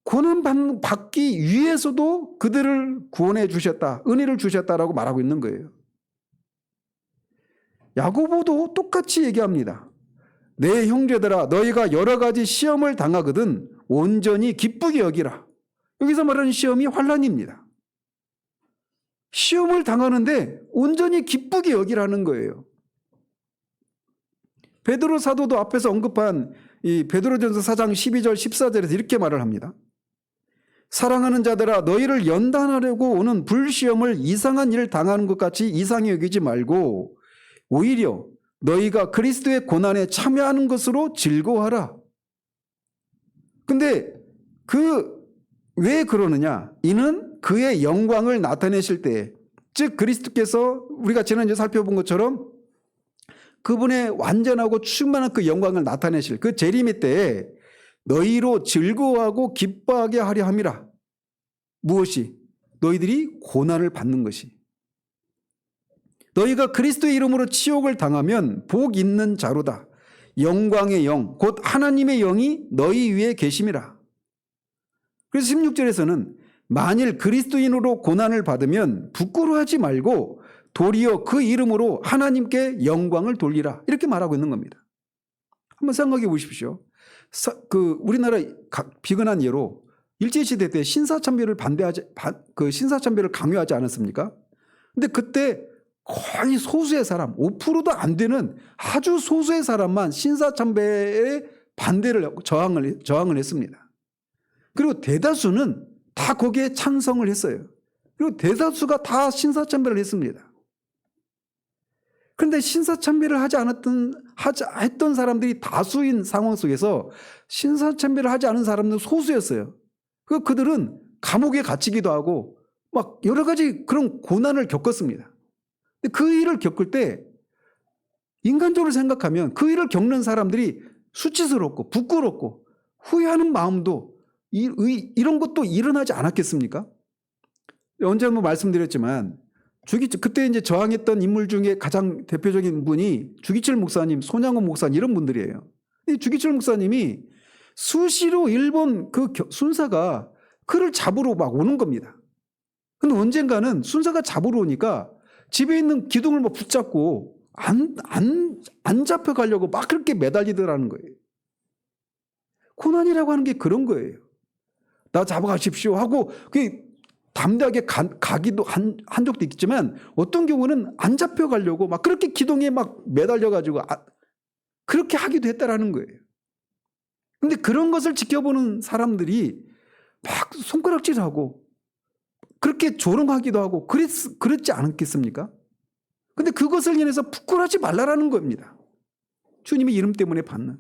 고난 받기 위해서도 그들을 구원해 주셨다, 은혜를 주셨다라고 말하고 있는 거예요. 야고보도 똑같이 얘기합니다. 내 형제들아, 너희가 여러 가지 시험을 당하거든 온전히 기쁘게 여기라. 여기서 말하는 시험이 환난입니다. 시험을 당하는데 온전히 기쁘게 여기라는 거예요. 베드로 사도도 앞에서 언급한 이 베드로전서 4장 12절 14절에서 이렇게 말을 합니다. 사랑하는 자들아, 너희를 연단하려고 오는 불시험을 이상한 일을 당하는 것 같이 이상히 여기지 말고 오히려 너희가 그리스도의 고난에 참여하는 것으로 즐거워하라. 근데 왜 그러느냐? 이는 그의 영광을 나타내실 때, 즉 그리스도께서 우리가 지난주에 살펴본 것처럼 그분의 완전하고 충만한 그 영광을 나타내실 그 재림의 때에 너희로 즐거워하고 기뻐하게 하려 함이라. 무엇이? 너희들이 고난을 받는 것이. 너희가 그리스도의 이름으로 치욕을 당하면 복 있는 자로다. 영광의 영, 곧 하나님의 영이 너희 위에 계심이라. 그래서 16절에서는 만일 그리스도인으로 고난을 받으면 부끄러워하지 말고 도리어 그 이름으로 하나님께 영광을 돌리라. 이렇게 말하고 있는 겁니다. 한번 생각해 보십시오. 우리나라 비근한 예로 일제시대 때 신사참배를 신사참배를 강요하지 않았습니까? 근데 그때 거의 소수의 사람, 5%도 안 되는 아주 소수의 사람만 신사참배에 반대를 저항을 했습니다. 그리고 대다수는 다 거기에 찬성을 했어요. 그리고 대다수가 다 신사참배를 했습니다. 그런데 신사참배를 했던 사람들이 다수인 상황 속에서 신사참배를 하지 않은 사람들은 소수였어요. 그들은 감옥에 갇히기도 하고 막 여러 가지 그런 고난을 겪었습니다. 근데 그 일을 겪을 때 인간적으로 생각하면 그 일을 겪는 사람들이 수치스럽고 부끄럽고 후회하는 마음도 이런 것도 일어나지 않았겠습니까? 언제 한번 말씀드렸지만 그때 이제 저항했던 인물 중에 가장 대표적인 분이 주기철 목사님, 손양원 목사님 이런 분들이에요. 주기철 목사님이 수시로 일본 그 순사가 그를 잡으러 막 오는 겁니다. 근데 언젠가는 순사가 잡으러 오니까 집에 있는 기둥을 막 붙잡고 안 잡혀가려고 막 그렇게 매달리더라는 거예요. 고난이라고 하는 게 그런 거예요. 나 잡아가십시오 하고 담대하게 가기도 한 적도 있겠지만 어떤 경우는 안 잡혀가려고 막 그렇게 기둥에 막 매달려가지고 그렇게 하기도 했다라는 거예요. 근데 그런 것을 지켜보는 사람들이 막 손가락질하고 그렇게 조롱하기도 하고 그랬지 않겠습니까? 근데 그것을 인해서 부끄러워하지 말라라는 겁니다. 주님의 이름 때문에 받는.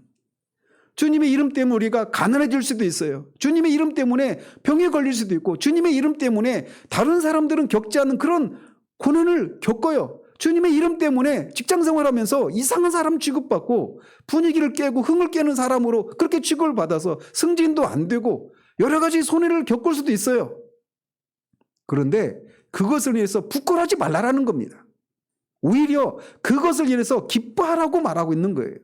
주님의 이름 때문에 우리가 가난해질 수도 있어요. 주님의 이름 때문에 병에 걸릴 수도 있고 주님의 이름 때문에 다른 사람들은 겪지 않는 그런 고난을 겪어요. 주님의 이름 때문에 직장생활하면서 이상한 사람 취급받고 분위기를 깨고 흥을 깨는 사람으로 그렇게 취급을 받아서 승진도 안 되고 여러 가지 손해를 겪을 수도 있어요. 그런데 그것을 위해서 부끄러워하지 말라라는 겁니다. 오히려 그것을 위해서 기뻐하라고 말하고 있는 거예요.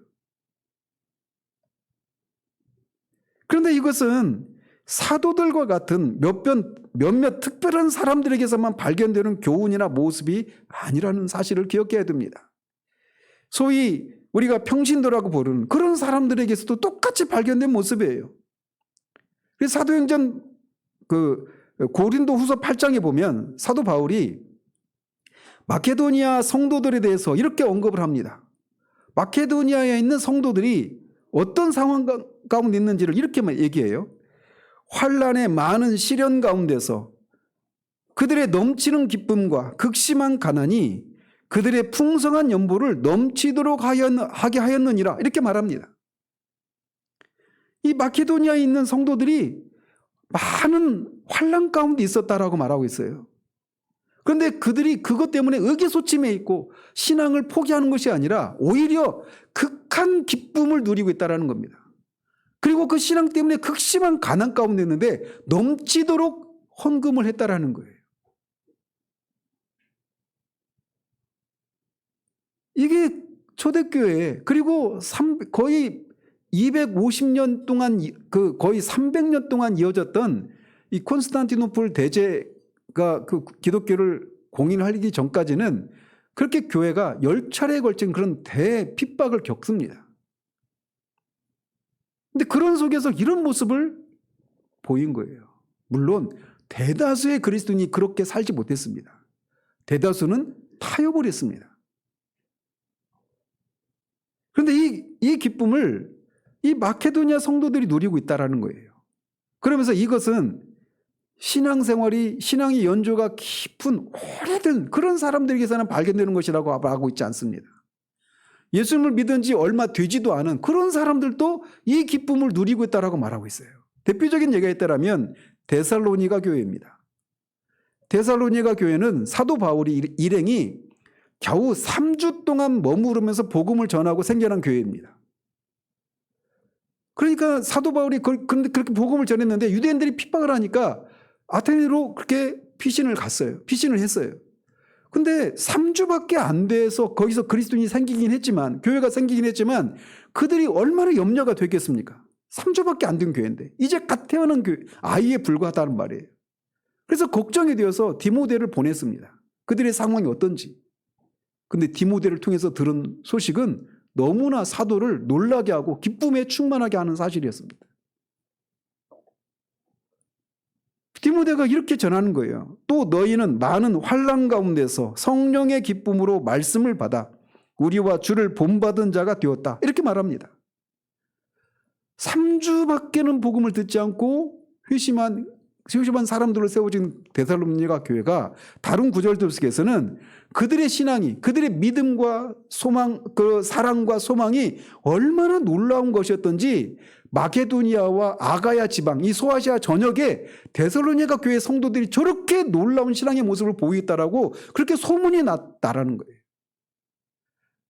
그런데 이것은 사도들과 같은 몇몇 특별한 사람들에게서만 발견되는 교훈이나 모습이 아니라는 사실을 기억해야 됩니다. 소위 우리가 평신도라고 부르는 그런 사람들에게서도 똑같이 발견된 모습이에요. 그래서 사도행전 고린도 후서 8장에 보면 사도 바울이 마케도니아 성도들에 대해서 이렇게 언급을 합니다. 마케도니아에 있는 성도들이 어떤 상황 가운데 있는지를 이렇게 얘기해요. 환난의 많은 시련 가운데서 그들의 넘치는 기쁨과 극심한 가난이 그들의 풍성한 연보를 넘치도록 하게 하였느니라, 이렇게 말합니다. 이 마케도니아에 있는 성도들이 많은 환난 가운데 있었다라고 말하고 있어요. 그런데 그들이 그것 때문에 의기소침해 있고 신앙을 포기하는 것이 아니라 오히려 극한 기쁨을 누리고 있다는 겁니다. 그리고 그 신앙 때문에 극심한 가난 가운데 있는데 넘치도록 헌금을 했다라는 거예요. 이게 초대교회, 그리고 거의 250년 동안, 거의 300년 동안 이어졌던 이 콘스탄티노플 대제가 그 기독교를 공인하기 전까지는 그렇게 교회가 10차례에 걸친 그런 대핍박을 겪습니다. 근데 그런 속에서 이런 모습을 보인 거예요. 물론 대다수의 그리스도인이 그렇게 살지 못했습니다. 대다수는 타협버렸습니다. 그런데 이 기쁨을 이 마케도니아 성도들이 누리고 있다는 거예요. 그러면서 이것은 신앙이 연조가 깊은 오래된 그런 사람들에게서는 발견되는 것이라고 하고 있지 않습니다. 예수님을 믿은 지 얼마 되지도 않은 그런 사람들도 이 기쁨을 누리고 있다고 말하고 있어요. 대표적인 예가 있다면 데살로니가 교회입니다. 데살로니가 교회는 사도 바울이 일행이 겨우 3주 동안 머무르면서 복음을 전하고 생겨난 교회입니다. 그러니까 사도 바울이 그렇게 복음을 전했는데 유대인들이 핍박을 하니까 아테네로 그렇게 피신을 했어요. 근데 3주밖에 안 돼서 거기서 그리스도인이 생기긴 했지만, 교회가 생기긴 했지만 그들이 얼마나 염려가 됐겠습니까? 3주밖에 안 된 교회인데 이제 갓 태어난 아이에 불과하다는 말이에요. 그래서 걱정이 되어서 디모데를 보냈습니다. 그들의 상황이 어떤지. 근데 디모데를 통해서 들은 소식은 너무나 사도를 놀라게 하고 기쁨에 충만하게 하는 사실이었습니다. 디모데가 이렇게 전하는 거예요. 또 너희는 많은 환난 가운데서 성령의 기쁨으로 말씀을 받아 우리와 주를 본받은 자가 되었다, 이렇게 말합니다. 3주밖에는 복음을 듣지 않고 회심한 사람들을 세워진 데살로니가 교회가 다른 구절들 속에서는 그들의 신앙이, 그들의 믿음과 소망, 그 사랑과 소망이 얼마나 놀라운 것이었던지 마게도니아와 아가야 지방, 이 소아시아 전역에 데살로니가 교회 성도들이 저렇게 놀라운 신앙의 모습을 보이겠다라고 그렇게 소문이 났다라는 거예요.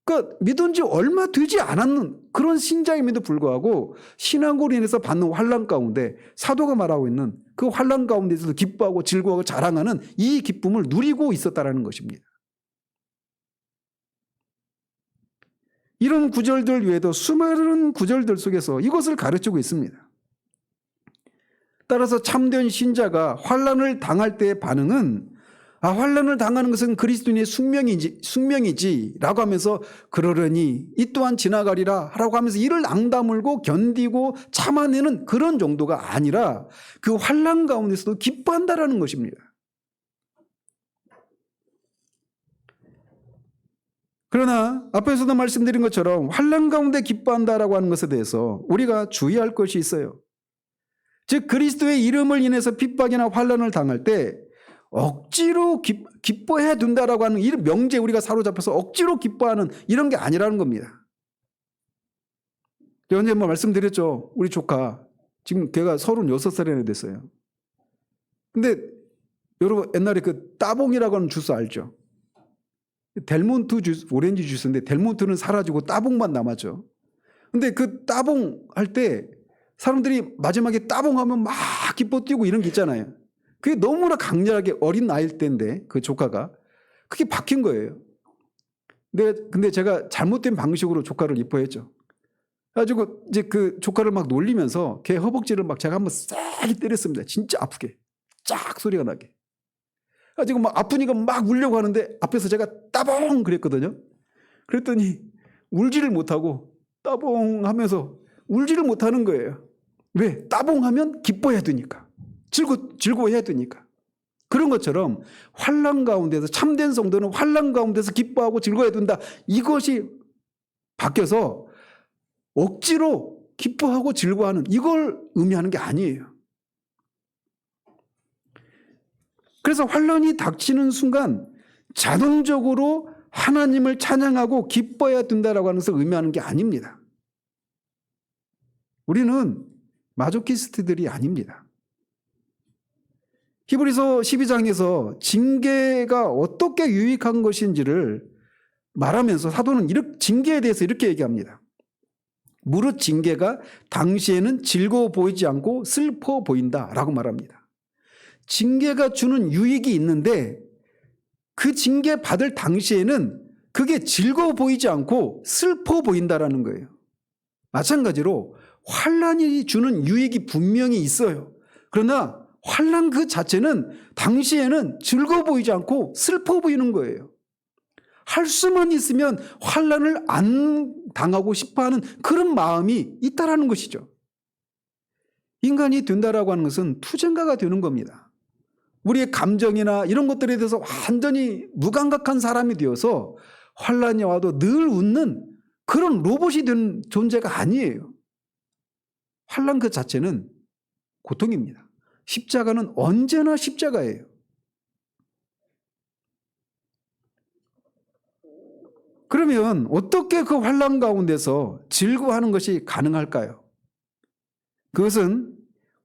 그러니까 믿은 지 얼마 되지 않았는 그런 신자임에도 불구하고 신앙으로 인해서 받는 환난 가운데 사도가 말하고 있는 그 환난 가운데서도 기뻐하고 즐거워하고 자랑하는 이 기쁨을 누리고 있었다라는 것입니다. 이런 구절들 외에도 수많은 구절들 속에서 이것을 가르치고 있습니다. 따라서 참된 신자가 환난을 당할 때의 반응은 환난을 당하는 것은 그리스도인의 숙명이지 라고 하면서 그러려니 이 또한 지나가리라 라고 하면서 이를 앙다물고 견디고 참아내는 그런 정도가 아니라 그 환난 가운데서도 기뻐한다라는 것입니다. 그러나 앞에서도 말씀드린 것처럼 환난 가운데 기뻐한다라고 하는 것에 대해서 우리가 주의할 것이 있어요. 즉 그리스도의 이름을 인해서 핍박이나 환난을 당할 때 억지로 기뻐해야 된다라고 하는 이 명제에 우리가 사로잡혀서 억지로 기뻐하는 이런 게 아니라는 겁니다. 언제 한번 말씀드렸죠. 우리 조카 지금 걔가 36살이나 됐어요. 근데 여러분 옛날에 그 따봉이라고 하는 주스 알죠? 델몬트 주스, 오렌지 주스인데 델몬트는 사라지고 따봉만 남았죠. 근데 그 따봉 할 때 사람들이 마지막에 따봉하면 막 기뻐 뛰고 이런 게 있잖아요. 그게 너무나 강렬하게 어린 나이일 때인데 그 조카가 그게 박힌 거예요. 근데 제가 잘못된 방식으로 조카를 이뻐했죠. 그래가지고 이제 그 조카를 막 놀리면서 걔 허벅지를 막 제가 한번 세게 때렸습니다. 진짜 아프게. 쫙 소리가 나게. 그래가지고 막 아프니까 막 울려고 하는데 앞에서 제가 따봉 그랬거든요. 그랬더니 울지를 못하고 따봉 하면서 울지를 못하는 거예요. 왜? 따봉하면 기뻐해야 되니까. 즐거워해야 되니까. 그런 것처럼 환난 가운데서 참된 성도는 환난 가운데서 기뻐하고 즐거워해야 된다. 이것이 바뀌어서 억지로 기뻐하고 즐거워하는 이걸 의미하는 게 아니에요. 그래서 환난이 닥치는 순간 자동적으로 하나님을 찬양하고 기뻐해야 된다라고 하는 것을 의미하는 게 아닙니다. 우리는 마조키스트들이 아닙니다. 히브리서 12장에서 징계가 어떻게 유익한 것인지를 말하면서 사도는 징계에 대해서 이렇게 얘기합니다. 무릇 징계가 당시에는 즐거워 보이지 않고 슬퍼 보인다라고 말합니다. 징계가 주는 유익이 있는데 그 징계 받을 당시에는 그게 즐거워 보이지 않고 슬퍼 보인다라는 거예요. 마찬가지로 환난이 주는 유익이 분명히 있어요. 그러나 환난 그 자체는 당시에는 즐거워 보이지 않고 슬퍼 보이는 거예요. 할 수만 있으면 환난을 안 당하고 싶어하는 그런 마음이 있다라는 것이죠. 인간이 된다라고 하는 것은 투쟁가가 되는 겁니다. 우리의 감정이나 이런 것들에 대해서 완전히 무감각한 사람이 되어서 환난이 와도 늘 웃는 그런 로봇이 된 존재가 아니에요. 환난 그 자체는 고통입니다. 십자가는 언제나 십자가예요. 그러면 어떻게 그 환난 가운데서 즐거워하는 것이 가능할까요? 그것은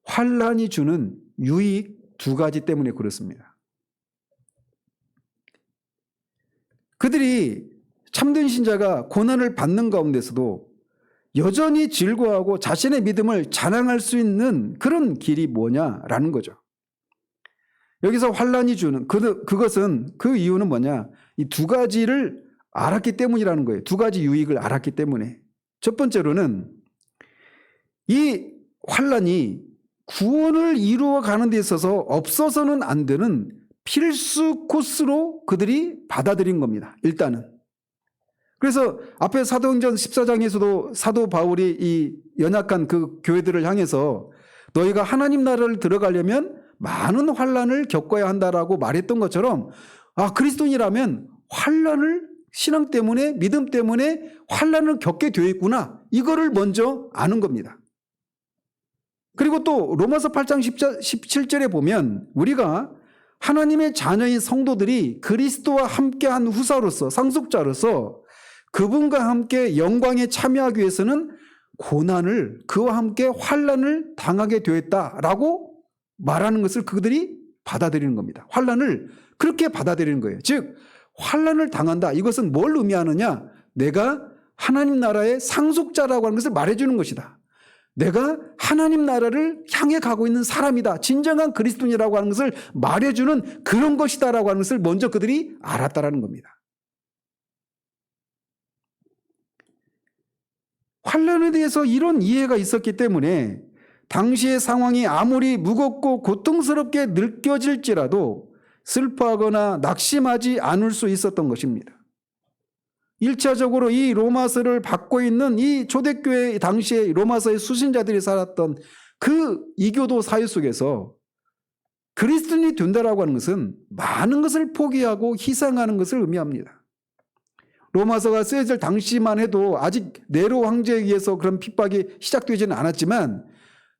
환난이 주는 유익 두 가지 때문에 그렇습니다. 그들이 참된 신자가 고난을 받는 가운데서도 여전히 즐거워하고 자신의 믿음을 자랑할 수 있는 그런 길이 뭐냐라는 거죠. 여기서 환난이 주는 그것은 그 이유는 뭐냐? 이 두 가지를 알았기 때문이라는 거예요. 두 가지 유익을 알았기 때문에. 첫 번째로는 이 환난이 구원을 이루어가는 데 있어서 없어서는 안 되는 필수 코스로 그들이 받아들인 겁니다. 일단은. 그래서 앞에 사도행전 14장에서도 사도 바울이 이 연약한 그 교회들을 향해서 너희가 하나님 나라를 들어가려면 많은 환난을 겪어야 한다라고 말했던 것처럼 그리스도인이라면 환난을 신앙 때문에 믿음 때문에 환난을 겪게 되어 있구나. 이거를 먼저 아는 겁니다. 그리고 또 로마서 8장 17절에 보면 우리가 하나님의 자녀인 성도들이 그리스도와 함께한 후사로서 상속자로서 그분과 함께 영광에 참여하기 위해서는 고난을 그와 함께 환난을 당하게 되었다라고 말하는 것을 그들이 받아들이는 겁니다. 환난을 그렇게 받아들이는 거예요. 즉 환난을 당한다. 이것은 뭘 의미하느냐? 내가 하나님 나라의 상속자라고 하는 것을 말해주는 것이다. 내가 하나님 나라를 향해 가고 있는 사람이다. 진정한 그리스도인이라고 하는 것을 말해주는 그런 것이다라고 하는 것을 먼저 그들이 알았다라는 겁니다. 환난에 대해서 이런 이해가 있었기 때문에 당시의 상황이 아무리 무겁고 고통스럽게 느껴질지라도 슬퍼하거나 낙심하지 않을 수 있었던 것입니다. 1차적으로 이 로마서를 받고 있는 이 초대교회 당시에 로마서의 수신자들이 살았던 그 이교도 사회 속에서 그리스도인이 된다라고 하는 것은 많은 것을 포기하고 희생하는 것을 의미합니다. 로마서가 쓰여질 당시만 해도 아직 네로 황제에 의해서 그런 핍박이 시작되지는 않았지만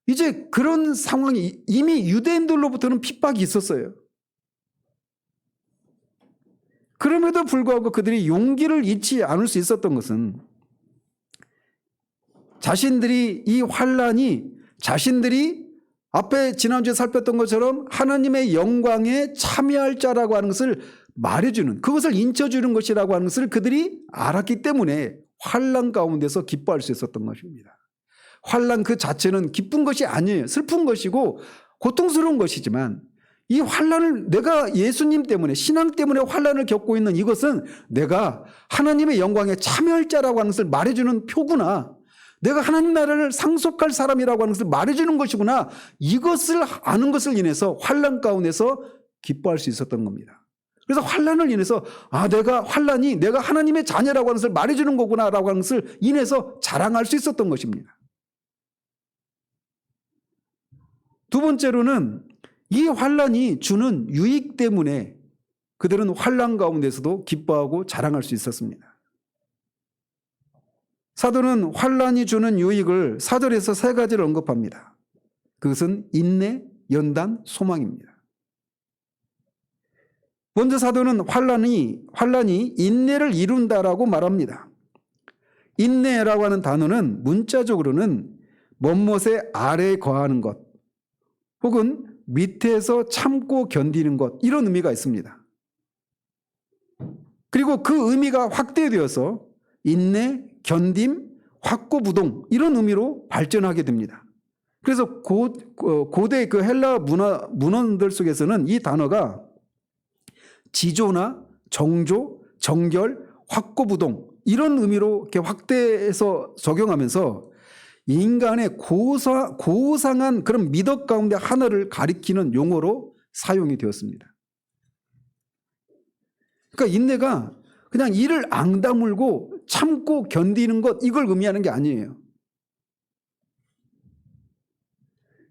이제 그런 상황이 이미 유대인들로부터는 핍박이 있었어요. 그럼에도 불구하고 그들이 용기를 잃지 않을 수 있었던 것은 자신들이 이 환난이 자신들이 앞에 지난주에 살폈던 것처럼 하나님의 영광에 참여할 자라고 하는 것을 말해주는 그것을 인쳐주는 것이라고 하는 것을 그들이 알았기 때문에 환난 가운데서 기뻐할 수 있었던 것입니다. 환난 그 자체는 기쁜 것이 아니에요. 슬픈 것이고 고통스러운 것이지만 이 환난을 내가 예수님 때문에 신앙 때문에 환난을 겪고 있는 이것은 내가 하나님의 영광에 참여할 자라고 하는 것을 말해주는 표구나 내가 하나님 나라를 상속할 사람이라고 하는 것을 말해주는 것이구나 이것을 아는 것을 인해서 환난 가운데서 기뻐할 수 있었던 겁니다. 그래서 환난을 인해서 내가 하나님의 자녀라고 하는 것을 말해주는 거구나라고 하는 것을 인해서 자랑할 수 있었던 것입니다. 두 번째로는 이 환난이 주는 유익 때문에 그들은 환난 가운데서도 기뻐하고 자랑할 수 있었습니다. 사도는 환란이 주는 유익을 4절에서 세 가지를 언급합니다. 그것은 인내, 연단, 소망입니다. 먼저 사도는 환란이 인내를 이룬다라고 말합니다. 인내라고 하는 단어는 문자적으로는 뭐뭇의 아래에 거하는 것 혹은 밑에서 참고 견디는 것, 이런 의미가 있습니다. 그리고 그 의미가 확대되어서 인내, 견딤, 확고부동, 이런 의미로 발전하게 됩니다. 그래서 고대 그 헬라 문헌들 속에서는 이 단어가 지조나 정조, 정결, 확고부동, 이런 의미로 이렇게 확대해서 적용하면서 인간의 고상한 그런 미덕 가운데 하나를 가리키는 용어로 사용이 되었습니다. 그러니까 인내가 그냥 이를 앙다물고 참고 견디는 것, 이걸 의미하는 게 아니에요.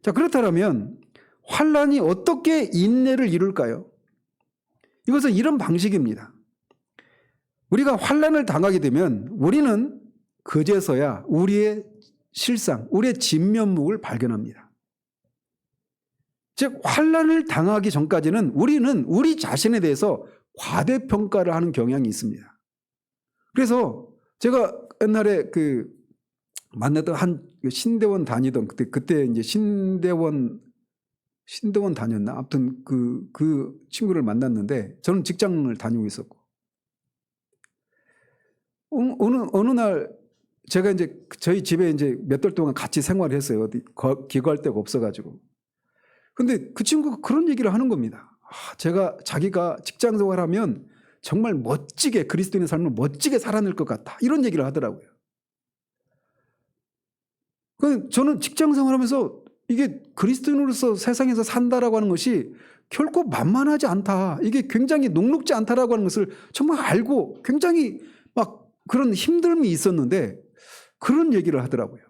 자, 그렇다면 환란이 어떻게 인내를 이룰까요? 이것은 이런 방식입니다. 우리가 환란을 당하게 되면 우리는 그제서야 우리의 실상, 우리의 진면목을 발견합니다. 즉 환란을 당하기 전까지는 우리는 우리 자신에 대해서 과대평가를 하는 경향이 있습니다. 그래서 제가 옛날에 만났던 한 신대원 다니던 그때 이제 신대원 다녔나? 아무튼 그 친구를 만났는데 저는 직장을 다니고 있었고 어느 날 제가 이제 저희 집에 이제 몇 달 동안 같이 생활을 했어요. 어디 기거할 데가 없어가지고. 근데 그 친구가 그런 얘기를 하는 겁니다. 자기가 직장 생활하면 정말 멋지게 그리스도인의 삶을 멋지게 살아낼 것 같다, 이런 얘기를 하더라고요. 저는 직장 생활하면서 이게 그리스도인으로서 세상에서 산다라고 하는 것이 결코 만만하지 않다, 이게 굉장히 녹록지 않다라고 하는 것을 정말 알고 굉장히 막 그런 힘듦이 있었는데 그런 얘기를 하더라고요.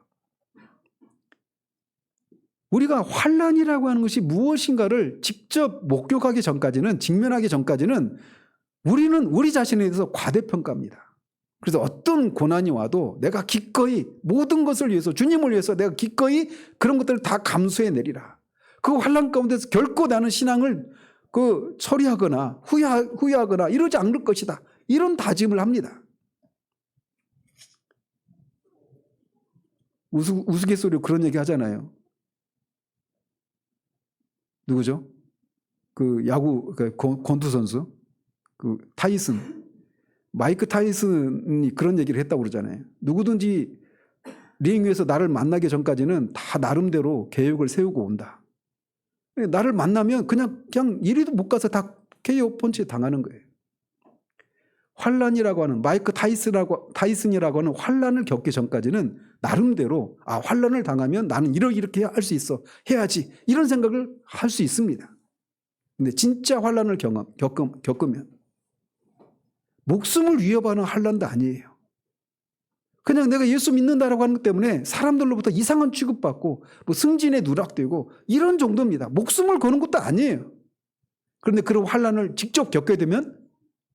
우리가 환란이라고 하는 것이 무엇인가를 직접 목격하기 전까지는, 직면하기 전까지는 우리는 우리 자신에 대해서 과대평가입니다. 그래서 어떤 고난이 와도 내가 기꺼이 모든 것을 위해서, 주님을 위해서 내가 기꺼이 그런 것들을 다 감수해 내리라. 그 환란 가운데서 결코 나는 신앙을 처리하거나 후회하거나 이러지 않을 것이다, 이런 다짐을 합니다. 우스갯소리로 그런 얘기 하잖아요. 누구죠? 야구 권투 선수 타이슨, 마이크 타이슨이 그런 얘기를 했다고 그러잖아요. 누구든지 링 위에서 나를 만나기 전까지는 다 나름대로 계획을 세우고 온다. 나를 만나면 그냥 이리도 못 가서 다 KO 펀치 당하는 거예요. 환란이라고 하는, 마이크 타이슨이라고 하는 환란을 겪기 전까지는 나름대로 환란을 당하면 나는 이렇게 할 수 있어, 해야지, 이런 생각을 할 수 있습니다. 근데 진짜 환란을 겪으면 목숨을 위협하는 환란도 아니에요. 그냥 내가 예수 믿는다라고 하는 것 때문에 사람들로부터 이상한 취급받고 승진에 누락되고 이런 정도입니다. 목숨을 거는 것도 아니에요. 그런데 그런 환란을 직접 겪게 되면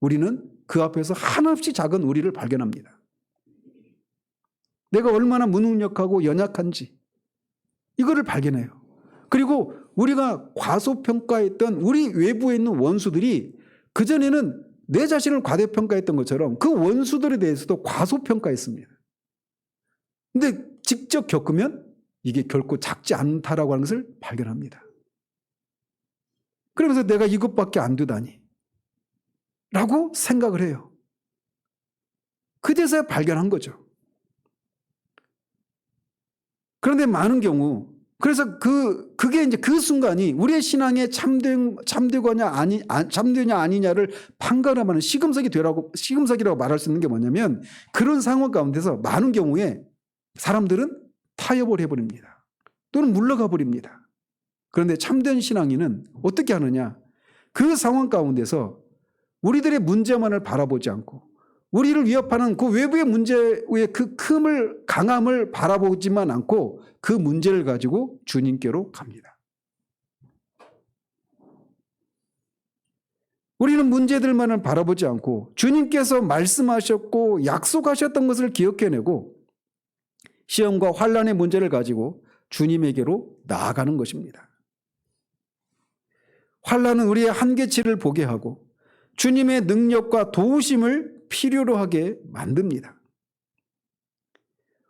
우리는 그 앞에서 한없이 작은 우리를 발견합니다. 내가 얼마나 무능력하고 연약한지 이거를 발견해요. 그리고 우리가 과소평가했던 우리 외부에 있는 원수들이 그전에는 내 자신을 과대평가했던 것처럼 그 원수들에 대해서도 과소평가했습니다. 근데 직접 겪으면 이게 결코 작지 않다라고 하는 것을 발견합니다. 그러면서 내가 이것밖에 안 되다니 라고 생각을 해요. 그제서야 발견한 거죠. 그런데 많은 경우, 그래서 그게 이제 그 순간이 우리의 신앙에 참되냐 아니냐를 판가름하는 시금석이라고 말할 수 있는 게 뭐냐면, 그런 상황 가운데서 많은 경우에 사람들은 타협을 해버립니다. 또는 물러가 버립니다. 그런데 참된 신앙인은 어떻게 하느냐? 그 상황 가운데서 우리들의 문제만을 바라보지 않고 우리를 위협하는 그 외부의 문제의 그 강함을 바라보지만 않고 그 문제를 가지고 주님께로 갑니다. 우리는 문제들만을 바라보지 않고 주님께서 말씀하셨고 약속하셨던 것을 기억해내고 시험과 환난의 문제를 가지고 주님에게로 나아가는 것입니다. 환난은 우리의 한계치를 보게 하고 주님의 능력과 도우심을 필요로 하게 만듭니다.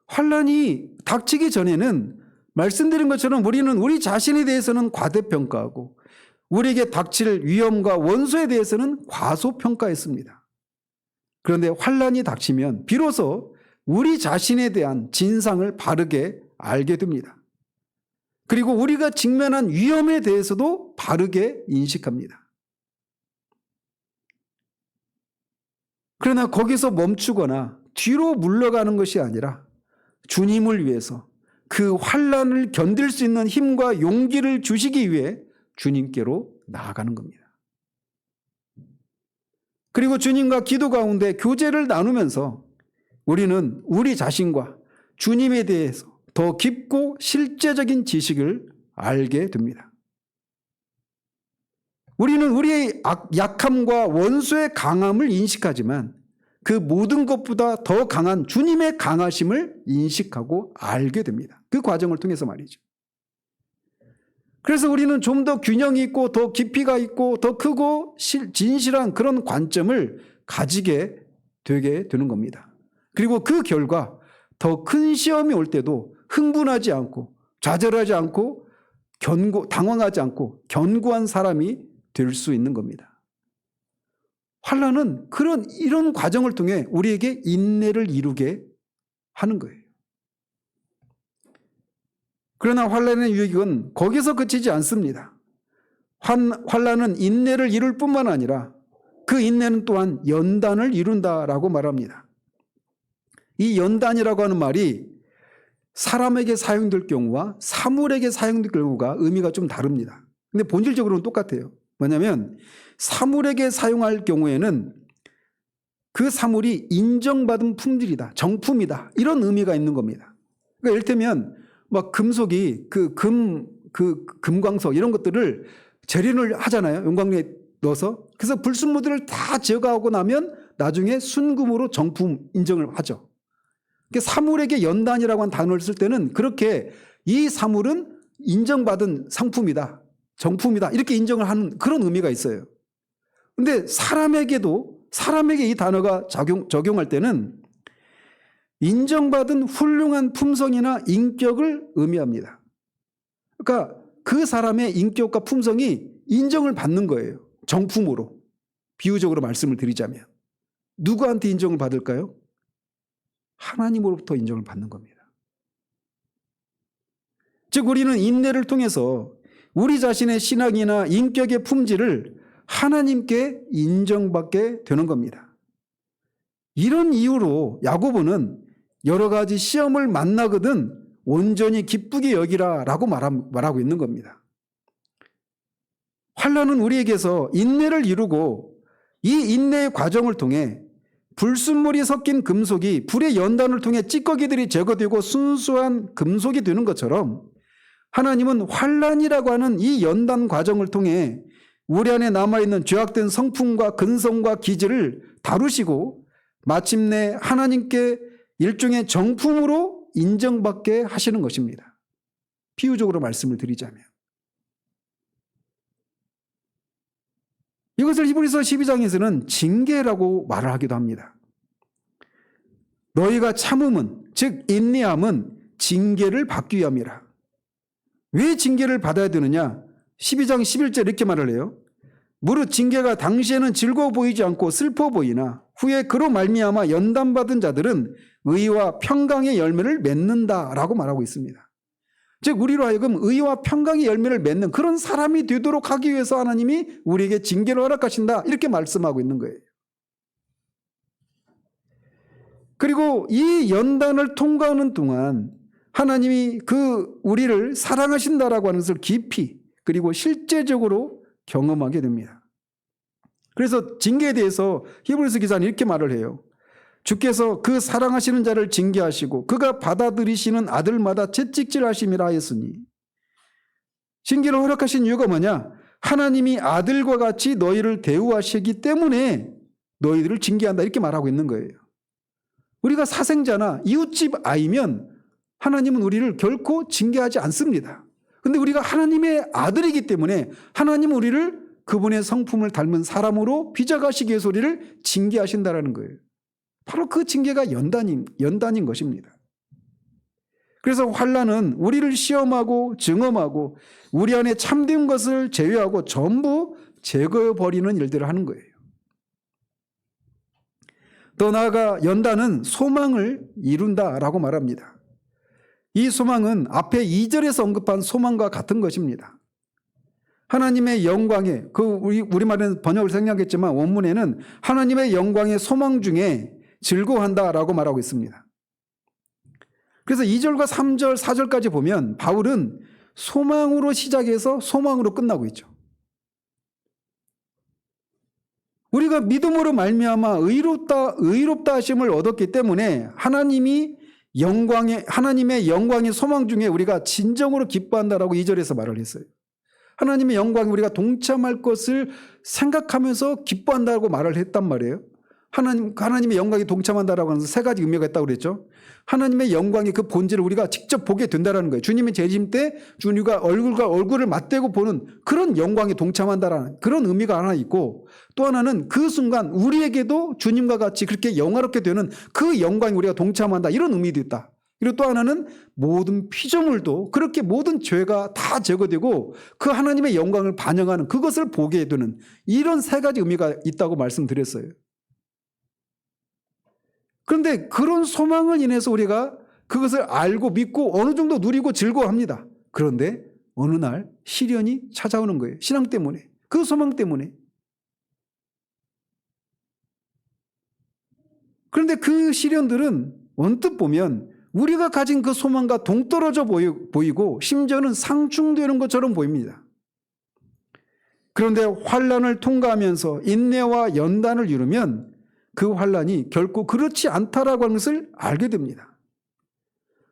환난이 닥치기 전에는 말씀드린 것처럼 우리는 우리 자신에 대해서는 과대평가하고 우리에게 닥칠 위험과 원수에 대해서는 과소평가했습니다. 그런데 환난이 닥치면 비로소 우리 자신에 대한 진상을 바르게 알게 됩니다. 그리고 우리가 직면한 위험에 대해서도 바르게 인식합니다. 그러나 거기서 멈추거나 뒤로 물러가는 것이 아니라 주님을 위해서 그 환난을 견딜 수 있는 힘과 용기를 주시기 위해 주님께로 나아가는 겁니다. 그리고 주님과 기도 가운데 교제를 나누면서 우리는 우리 자신과 주님에 대해서 더 깊고 실제적인 지식을 알게 됩니다. 우리는 우리의 약함과 원수의 강함을 인식하지만 그 모든 것보다 더 강한 주님의 강하심을 인식하고 알게 됩니다. 그 과정을 통해서 말이죠. 그래서 우리는 좀 더 균형이 있고 더 깊이가 있고 더 크고 진실한 그런 관점을 가지게 되게 되는 겁니다. 그리고 그 결과 더 큰 시험이 올 때도 흥분하지 않고 좌절하지 않고 당황하지 않고 견고한 사람이 될 수 있는 겁니다. 환난은 이런 과정을 통해 우리에게 인내를 이루게 하는 거예요. 그러나 환난의 유익은 거기서 그치지 않습니다. 환난은 인내를 이룰 뿐만 아니라 그 인내는 또한 연단을 이룬다라고 말합니다. 이 연단이라고 하는 말이 사람에게 사용될 경우와 사물에게 사용될 경우가 의미가 좀 다릅니다. 근데 본질적으로는 똑같아요. 뭐냐면 사물에게 사용할 경우에는 그 사물이 인정받은 품질이다, 정품이다, 이런 의미가 있는 겁니다. 그러니까 이를테면 막 금속이 금광석 이런 것들을 재련을 하잖아요. 용광로에 넣어서. 그래서 불순물들을 다 제거하고 나면 나중에 순금으로 정품 인정을 하죠. 그러니까 사물에게 연단이라고 하는 단어를 쓸 때는 그렇게 이 사물은 인정받은 상품이다, 정품이다 이렇게 인정을 하는 그런 의미가 있어요. 그런데 사람에게 이 단어가 적용할 때는 인정받은 훌륭한 품성이나 인격을 의미합니다. 그러니까 그 사람의 인격과 품성이 인정을 받는 거예요. 정품으로. 비유적으로 말씀을 드리자면. 누구한테 인정을 받을까요? 하나님으로부터 인정을 받는 겁니다. 즉 우리는 인내를 통해서 우리 자신의 신앙이나 인격의 품질을 하나님께 인정받게 되는 겁니다. 이런 이유로 야고보는 여러 가지 시험을 만나거든 온전히 기쁘게 여기라라고 말하고 있는 겁니다. 환난은 우리에게서 인내를 이루고 이 인내의 과정을 통해 불순물이 섞인 금속이 불의 연단을 통해 찌꺼기들이 제거되고 순수한 금속이 되는 것처럼 하나님은 환난이라고 하는 이 연단 과정을 통해 우리 안에 남아있는 죄악된 성품과 근성과 기질을 다루시고 마침내 하나님께 일종의 정품으로 인정받게 하시는 것입니다. 비유적으로 말씀을 드리자면 이것을 히브리서 12장에서는 징계라고 말을 하기도 합니다. 너희가 참음은 즉 인내함은 징계를 받기 위함이라. 왜 징계를 받아야 되느냐? 12장 11절 이렇게 말을 해요. 무릇 징계가 당시에는 즐거워 보이지 않고 슬퍼 보이나 후에 그로 말미암아 연단받은 자들은 의와 평강의 열매를 맺는다라고 말하고 있습니다. 즉 우리로 하여금 의와 평강의 열매를 맺는 그런 사람이 되도록 하기 위해서 하나님이 우리에게 징계를 허락하신다 이렇게 말씀하고 있는 거예요. 그리고 이 연단을 통과하는 동안 하나님이 우리를 사랑하신다라고 하는 것을 깊이 그리고 실제적으로 경험하게 됩니다. 그래서 징계에 대해서 히브리서 기사는 이렇게 말을 해요. 주께서 그 사랑하시는 자를 징계하시고 그가 받아들이시는 아들마다 채찍질하심이라 하였으니 징계를 허락하신 이유가 뭐냐? 하나님이 아들과 같이 너희를 대우하시기 때문에 너희들을 징계한다 이렇게 말하고 있는 거예요. 우리가 사생자나 이웃집 아이면 하나님은 우리를 결코 징계하지 않습니다. 그런데 우리가 하나님의 아들이기 때문에 하나님은 우리를 그분의 성품을 닮은 사람으로 빚어가시기 위해서 우리를 징계하신다는 거예요. 바로 그 징계가 연단인 것입니다. 그래서 환난은 우리를 시험하고 증험하고 우리 안에 참된 것을 제외하고 전부 제거해버리는 일들을 하는 거예요. 더 나아가 연단은 소망을 이룬다라고 말합니다. 이 소망은 앞에 2절에서 언급한 소망과 같은 것입니다. 하나님의 영광에, 우리말에는 번역을 생략했지만 원문에는 하나님의 영광의 소망 중에 즐거워한다라고 말하고 있습니다. 그래서 2절과 3절, 4절까지 보면 바울은 소망으로 시작해서 소망으로 끝나고 있죠. 우리가 믿음으로 말미암아 의롭다 하심을 얻었기 때문에 하나님의 영광의 소망 중에 우리가 진정으로 기뻐한다라고 2절에서 말을 했어요. 하나님의 영광에 우리가 동참할 것을 생각하면서 기뻐한다고 말을 했단 말이에요. 하나님의 영광에 동참한다라고 하면서 세 가지 의미가 있다고 그랬죠. 하나님의 영광의 그 본질을 우리가 직접 보게 된다는 거예요. 주님의 재림 때 주님과 얼굴과 얼굴을 맞대고 보는 그런 영광에 동참한다라는 그런 의미가 하나 있고, 또 하나는 그 순간 우리에게도 주님과 같이 그렇게 영화롭게 되는 그 영광에 우리가 동참한다, 이런 의미도 있다. 그리고 또 하나는 모든 피조물도 그렇게 모든 죄가 다 제거되고 그 하나님의 영광을 반영하는 그것을 보게 되는 이런 세 가지 의미가 있다고 말씀드렸어요. 그런데 그런 소망을 인해서 우리가 그것을 알고 믿고 어느 정도 누리고 즐거워합니다. 그런데 어느 날 시련이 찾아오는 거예요. 신앙 때문에, 그 소망 때문에. 그런데 그 시련들은 언뜻 보면 우리가 가진 그 소망과 동떨어져 보이고 심지어는 상충되는 것처럼 보입니다. 그런데 환난을 통과하면서 인내와 연단을 이루면 그 환난이 결코 그렇지 않다라고 하는 것을 알게 됩니다.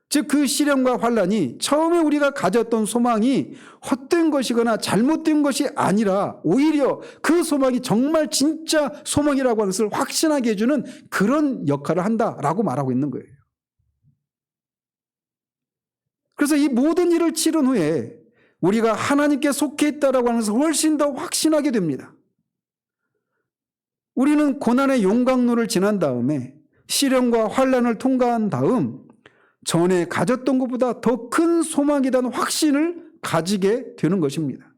즉 그 시련과 환난이 처음에 우리가 가졌던 소망이 헛된 것이거나 잘못된 것이 아니라 오히려 그 소망이 정말 진짜 소망이라고 하는 것을 확신하게 해주는 그런 역할을 한다라고 말하고 있는 거예요. 그래서 이 모든 일을 치른 후에 우리가 하나님께 속해 있다라고 하는 것을 훨씬 더 확신하게 됩니다. 우리는 고난의 용광로를 지난 다음에 시련과 환난을 통과한 다음 전에 가졌던 것보다 더 큰 소망이라는 확신을 가지게 되는 것입니다.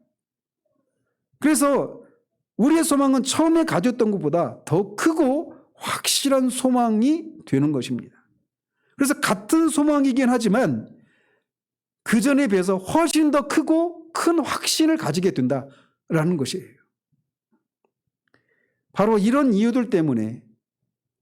그래서 우리의 소망은 처음에 가졌던 것보다 더 크고 확실한 소망이 되는 것입니다. 그래서 같은 소망이긴 하지만 그 전에 비해서 훨씬 더 크고 큰 확신을 가지게 된다라는 것이에요. 바로 이런 이유들 때문에,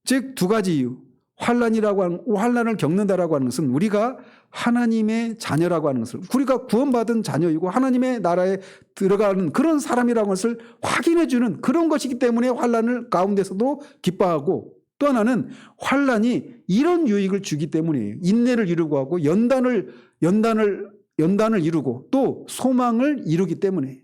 즉 두 가지 이유, 환난을 겪는다라고 하는 것은 우리가 하나님의 자녀라고 하는 것을, 우리가 구원받은 자녀이고 하나님의 나라에 들어가는 그런 사람이라는 것을 확인해 주는 그런 것이기 때문에 환난을 가운데서도 기뻐하고, 또 하나는 환난이 이런 유익을 주기 때문이에요. 인내를 이루고 하고 연단을 이루고 또 소망을 이루기 때문에.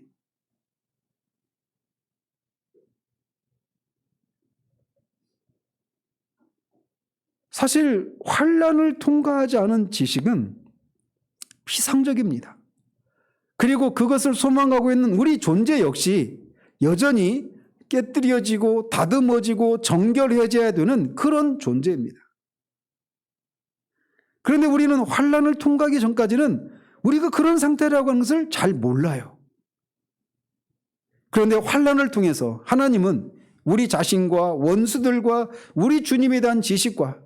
사실 환난을 통과하지 않은 지식은 피상적입니다. 그리고 그것을 소망하고 있는 우리 존재 역시 여전히 깨뜨려지고 다듬어지고 정결해져야 되는 그런 존재입니다. 그런데 우리는 환난을 통과하기 전까지는 우리가 그런 상태라고 하는 것을 잘 몰라요. 그런데 환난을 통해서 하나님은 우리 자신과 원수들과 우리 주님에 대한 지식과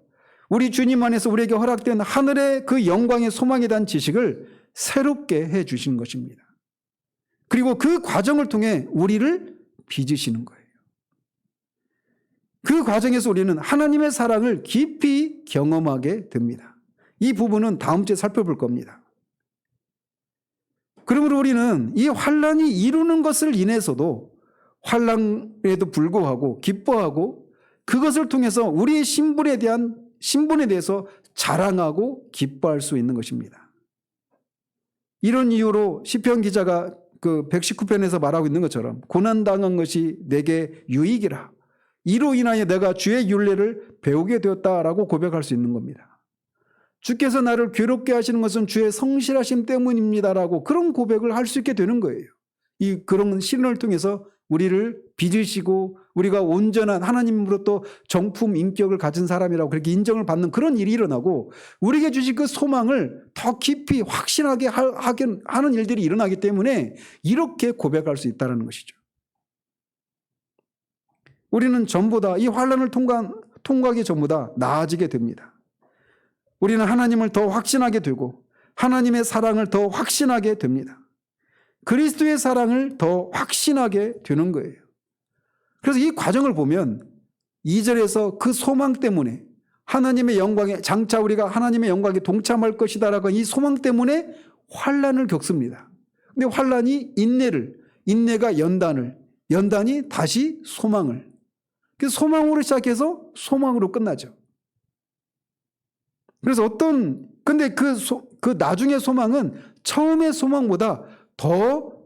우리 주님 안에서 우리에게 허락된 하늘의 그 영광의 소망에 대한 지식을 새롭게 해 주시는 것입니다. 그리고 그 과정을 통해 우리를 빚으시는 거예요. 그 과정에서 우리는 하나님의 사랑을 깊이 경험하게 됩니다. 이 부분은 다음 주에 살펴볼 겁니다. 그러므로 우리는 이 환난이 이루는 것을 인해서도 환난에도 불구하고 기뻐하고 그것을 통해서 우리의 신분에 대해서 자랑하고 기뻐할 수 있는 것입니다. 이런 이유로 시편 기자가 그 119편에서 말하고 있는 것처럼 고난당한 것이 내게 유익이라. 이로 인하여 내가 주의 율례를 배우게 되었다라고 고백할 수 있는 겁니다. 주께서 나를 괴롭게 하시는 것은 주의 성실하심 때문입니다라고 그런 고백을 할 수 있게 되는 거예요. 그런 시련을 통해서 우리를 빚으시고 우리가 온전한 하나님으로부터 정품 인격을 가진 사람이라고 그렇게 인정을 받는 그런 일이 일어나고 우리에게 주신 그 소망을 더 깊이 확신하게 하는 일들이 일어나기 때문에 이렇게 고백할 수 있다는 것이죠. 우리는 전보다 이 환난을 통과하기 전보다 나아지게 됩니다. 우리는 하나님을 더 확신하게 되고 하나님의 사랑을 더 확신하게 됩니다. 그리스도의 사랑을 더 확신하게 되는 거예요. 그래서 이 과정을 보면 2절에서 그 소망 때문에 하나님의 영광에 장차 우리가 하나님의 영광에 동참할 것이다라고 이 소망 때문에 환난을 겪습니다. 근데 환난이 인내가 연단이 다시 소망을. 그래서 소망으로 시작해서 소망으로 끝나죠. 그래서 근데 그 나중의 소망은 처음의 소망보다 더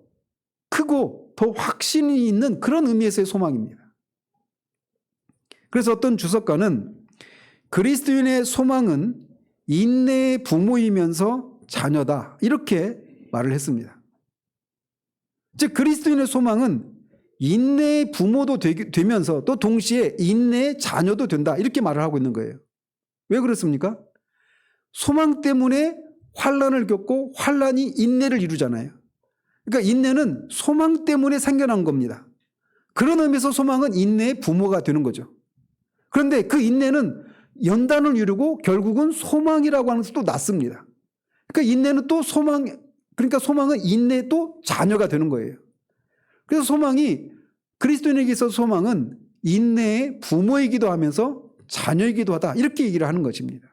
크고 더 확신이 있는 그런 의미에서의 소망입니다. 그래서 어떤 주석가는 그리스도인의 소망은 인내의 부모이면서 자녀다 이렇게 말을 했습니다. 즉 그리스도인의 소망은 인내의 부모도 되면서 또 동시에 인내의 자녀도 된다 이렇게 말을 하고 있는 거예요. 왜 그렇습니까? 소망 때문에 환난을 겪고 환난이 인내를 이루잖아요. 그러니까 인내는 소망 때문에 생겨난 겁니다. 그런 의미에서 소망은 인내의 부모가 되는 거죠. 그런데 그 인내는 연단을 이루고 결국은 소망이라고 하는 것도 낳습니다. 그러니까 인내는 또 그러니까 소망은 인내의 또 자녀가 되는 거예요. 그래서 소망이 그리스도인에게 있어서 소망은 인내의 부모이기도 하면서 자녀이기도 하다 이렇게 얘기를 하는 것입니다.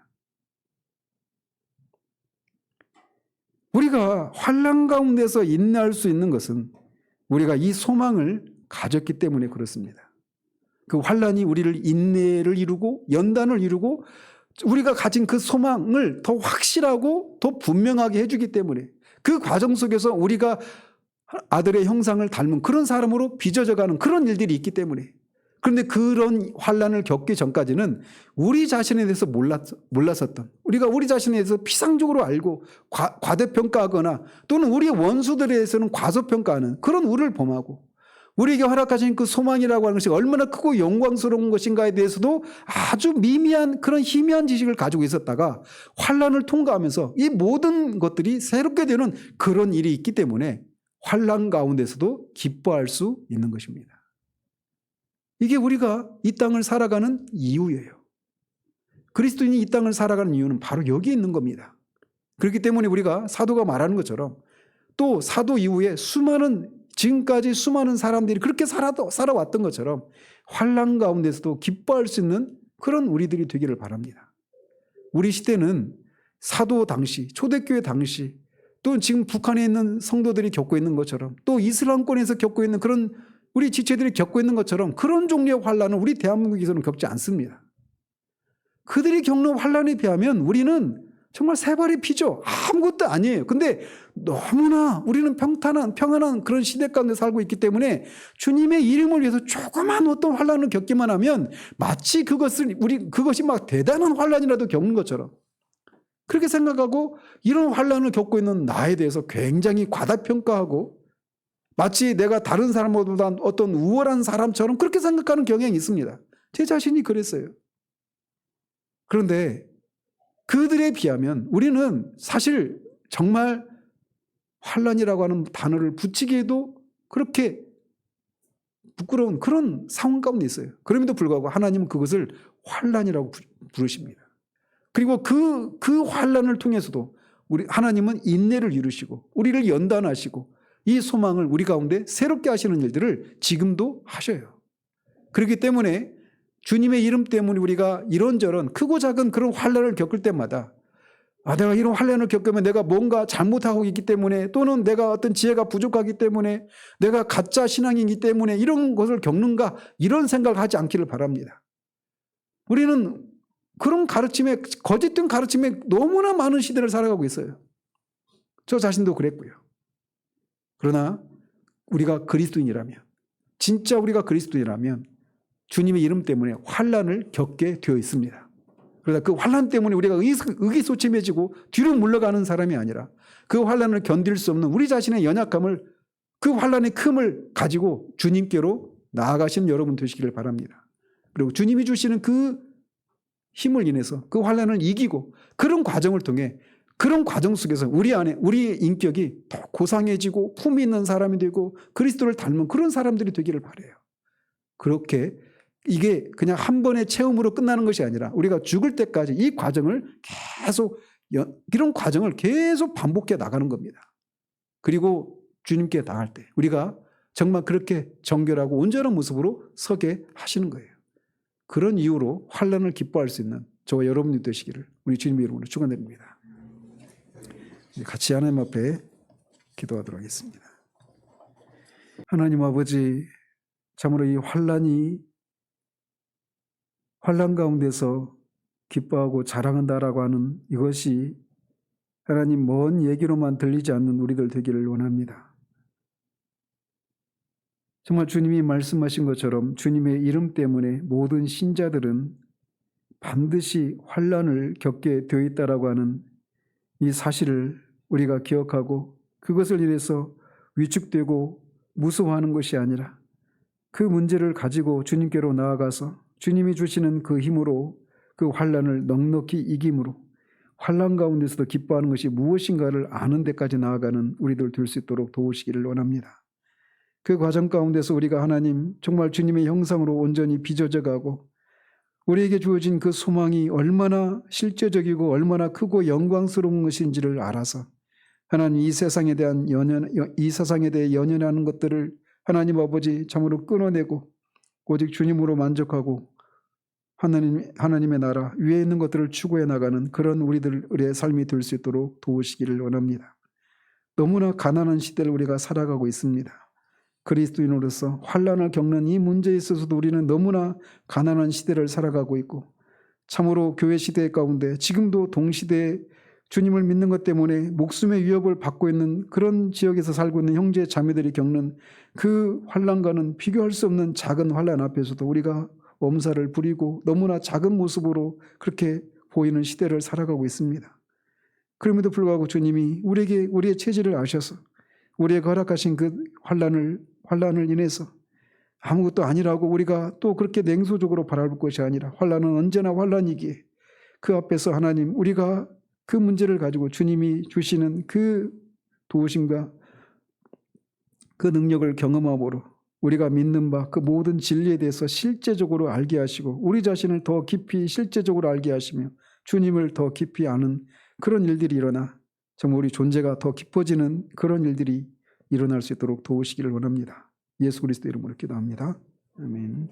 우리가 환난 가운데서 인내할 수 있는 것은 우리가 이 소망을 가졌기 때문에 그렇습니다. 그 환난이 우리를 인내를 이루고 연단을 이루고 우리가 가진 그 소망을 더 확실하고 더 분명하게 해주기 때문에 그 과정 속에서 우리가 아들의 형상을 닮은 그런 사람으로 빚어져가는 그런 일들이 있기 때문에 그런데 그런 환난을 겪기 전까지는 우리 자신에 대해서 몰랐었던 우리가 우리 자신에 대해서 피상적으로 알고 과대평가하거나 또는 우리의 원수들에 대해서는 과소평가하는 그런 우리를 범하고 우리에게 허락하신 그 소망이라고 하는 것이 얼마나 크고 영광스러운 것인가에 대해서도 아주 미미한 그런 희미한 지식을 가지고 있었다가 환난을 통과하면서 이 모든 것들이 새롭게 되는 그런 일이 있기 때문에 환난 가운데서도 기뻐할 수 있는 것입니다. 이게 우리가 이 땅을 살아가는 이유예요. 그리스도인이 이 땅을 살아가는 이유는 바로 여기에 있는 겁니다. 그렇기 때문에 우리가 사도가 말하는 것처럼 또 사도 이후에 지금까지 수많은 사람들이 그렇게 살아왔던 것처럼 환난 가운데서도 기뻐할 수 있는 그런 우리들이 되기를 바랍니다. 우리 시대는 사도 당시, 초대교회 당시 또 지금 북한에 있는 성도들이 겪고 있는 것처럼 또 이슬람권에서 겪고 있는 그런 우리 지체들이 겪고 있는 것처럼 그런 종류의 환난을 우리 대한민국에서는 겪지 않습니다. 그들이 겪는 환난에 비하면 우리는 정말 세 발의 피죠. 아무것도 아니에요. 근데 너무나 우리는 평안한 그런 시대 가운데 살고 있기 때문에 주님의 이름을 위해서 조그만 어떤 환난을 겪기만 하면 마치 그것이 막 대단한 환난이라도 겪는 것처럼 그렇게 생각하고 이런 환난을 겪고 있는 나에 대해서 굉장히 과다평가하고 마치 내가 다른 사람보다 어떤 우월한 사람처럼 그렇게 생각하는 경향이 있습니다. 제 자신이 그랬어요. 그런데 그들에 비하면 우리는 사실 정말 환난이라고 하는 단어를 붙이기에도 그렇게 부끄러운 그런 상황 가운데 있어요. 그럼에도 불구하고 하나님은 그것을 환난이라고 부르십니다. 그리고 그 환난을 통해서도 하나님은 인내를 이루시고 우리를 연단하시고 이 소망을 우리 가운데 새롭게 하시는 일들을 지금도 하셔요. 그렇기 때문에 주님의 이름 때문에 우리가 이런저런 크고 작은 그런 환난을 겪을 때마다 내가 이런 환난을 겪으면 내가 뭔가 잘못하고 있기 때문에 또는 내가 어떤 지혜가 부족하기 때문에 내가 가짜 신앙이기 때문에 이런 것을 겪는가 이런 생각을 하지 않기를 바랍니다. 우리는 그런 가르침에 거짓된 가르침에 너무나 많은 시대를 살아가고 있어요. 저 자신도 그랬고요. 그러나 우리가 그리스도인이라면 진짜 우리가 그리스도인이라면 주님의 이름 때문에 환난을 겪게 되어 있습니다. 그러다 그 환난 때문에 우리가 의기소침해지고 뒤로 물러가는 사람이 아니라 그 환난을 견딜 수 없는 우리 자신의 연약함을, 그 환난의 큼을 가지고 주님께로 나아가시는 여러분 되시기를 바랍니다. 그리고 주님이 주시는 그 힘을 인해서 그 환난을 이기고, 그런 과정을 통해, 그런 과정 속에서 우리 안에 우리의 인격이 더 고상해지고 품위 있는 사람이 되고 그리스도를 닮은 그런 사람들이 되기를 바라요. 그렇게 이게 그냥 한 번의 체험으로 끝나는 것이 아니라 우리가 죽을 때까지 이 과정을 계속, 이런 과정을 계속 반복해 나가는 겁니다. 그리고 주님께 나갈 때 우리가 정말 그렇게 정결하고 온전한 모습으로 서게 하시는 거예요. 그런 이유로 환난을 기뻐할 수 있는 저와 여러분이 되시기를 우리 주님의 이름으로 축원드립니다. 같이 하나님 앞에 기도하도록 하겠습니다. 하나님 아버지, 참으로 이 환난 가운데서 기뻐하고 자랑한다라고 하는 이것이 하나님 먼 얘기로만 들리지 않는 우리들 되기를 원합니다. 정말 주님이 말씀하신 것처럼 주님의 이름 때문에 모든 신자들은 반드시 환난을 겪게 되어 있다라고 하는 이 사실을 우리가 기억하고, 그것을 인해서 위축되고 무서워하는 것이 아니라 그 문제를 가지고 주님께로 나아가서 주님이 주시는 그 힘으로 그 환난을 넉넉히 이김으로 환난 가운데서도 기뻐하는 것이 무엇인가를 아는 데까지 나아가는 우리들 될 수 있도록 도우시기를 원합니다. 그 과정 가운데서 우리가 하나님 정말 주님의 형상으로 온전히 빚어져 가고, 우리에게 주어진 그 소망이 얼마나 실제적이고 얼마나 크고 영광스러운 것인지를 알아서 하나님 이 세상에 대해 연연하는 것들을 하나님 아버지 참으로 끊어내고 오직 주님으로 만족하고 하나님의 나라 위에 있는 것들을 추구해 나가는 그런 우리들의 삶이 될 수 있도록 도우시기를 원합니다. 너무나 가난한 시대를 우리가 살아가고 있습니다. 그리스도인으로서 환난을 겪는 이 문제에 있어서도 우리는 너무나 가난한 시대를 살아가고 있고, 참으로 교회 시대 가운데 지금도 동시대에 주님을 믿는 것 때문에 목숨의 위협을 받고 있는 그런 지역에서 살고 있는 형제 자매들이 겪는 그 환난과는 비교할 수 없는 작은 환난 앞에서도 우리가 엄살을 부리고 너무나 작은 모습으로 그렇게 보이는 시대를 살아가고 있습니다. 그럼에도 불구하고 주님이 우리에게 우리의 체질을 아셔서 우리에게 허락하신 그 환난을 인해서 아무것도 아니라고 우리가 또 그렇게 냉소적으로 바라볼 것이 아니라, 환난은 언제나 환난이기에 그 앞에서 하나님 우리가 그 문제를 가지고 주님이 주시는 그 도우심과 그 능력을 경험함으로 우리가 믿는 바 그 모든 진리에 대해서 실제적으로 알게 하시고 우리 자신을 더 깊이 실제적으로 알게 하시며 주님을 더 깊이 아는 그런 일들이 일어나 정말 우리 존재가 더 깊어지는 그런 일들이 일어날 수 있도록 도우시기를 원합니다. 예수 그리스도 이름으로 기도합니다. 아멘.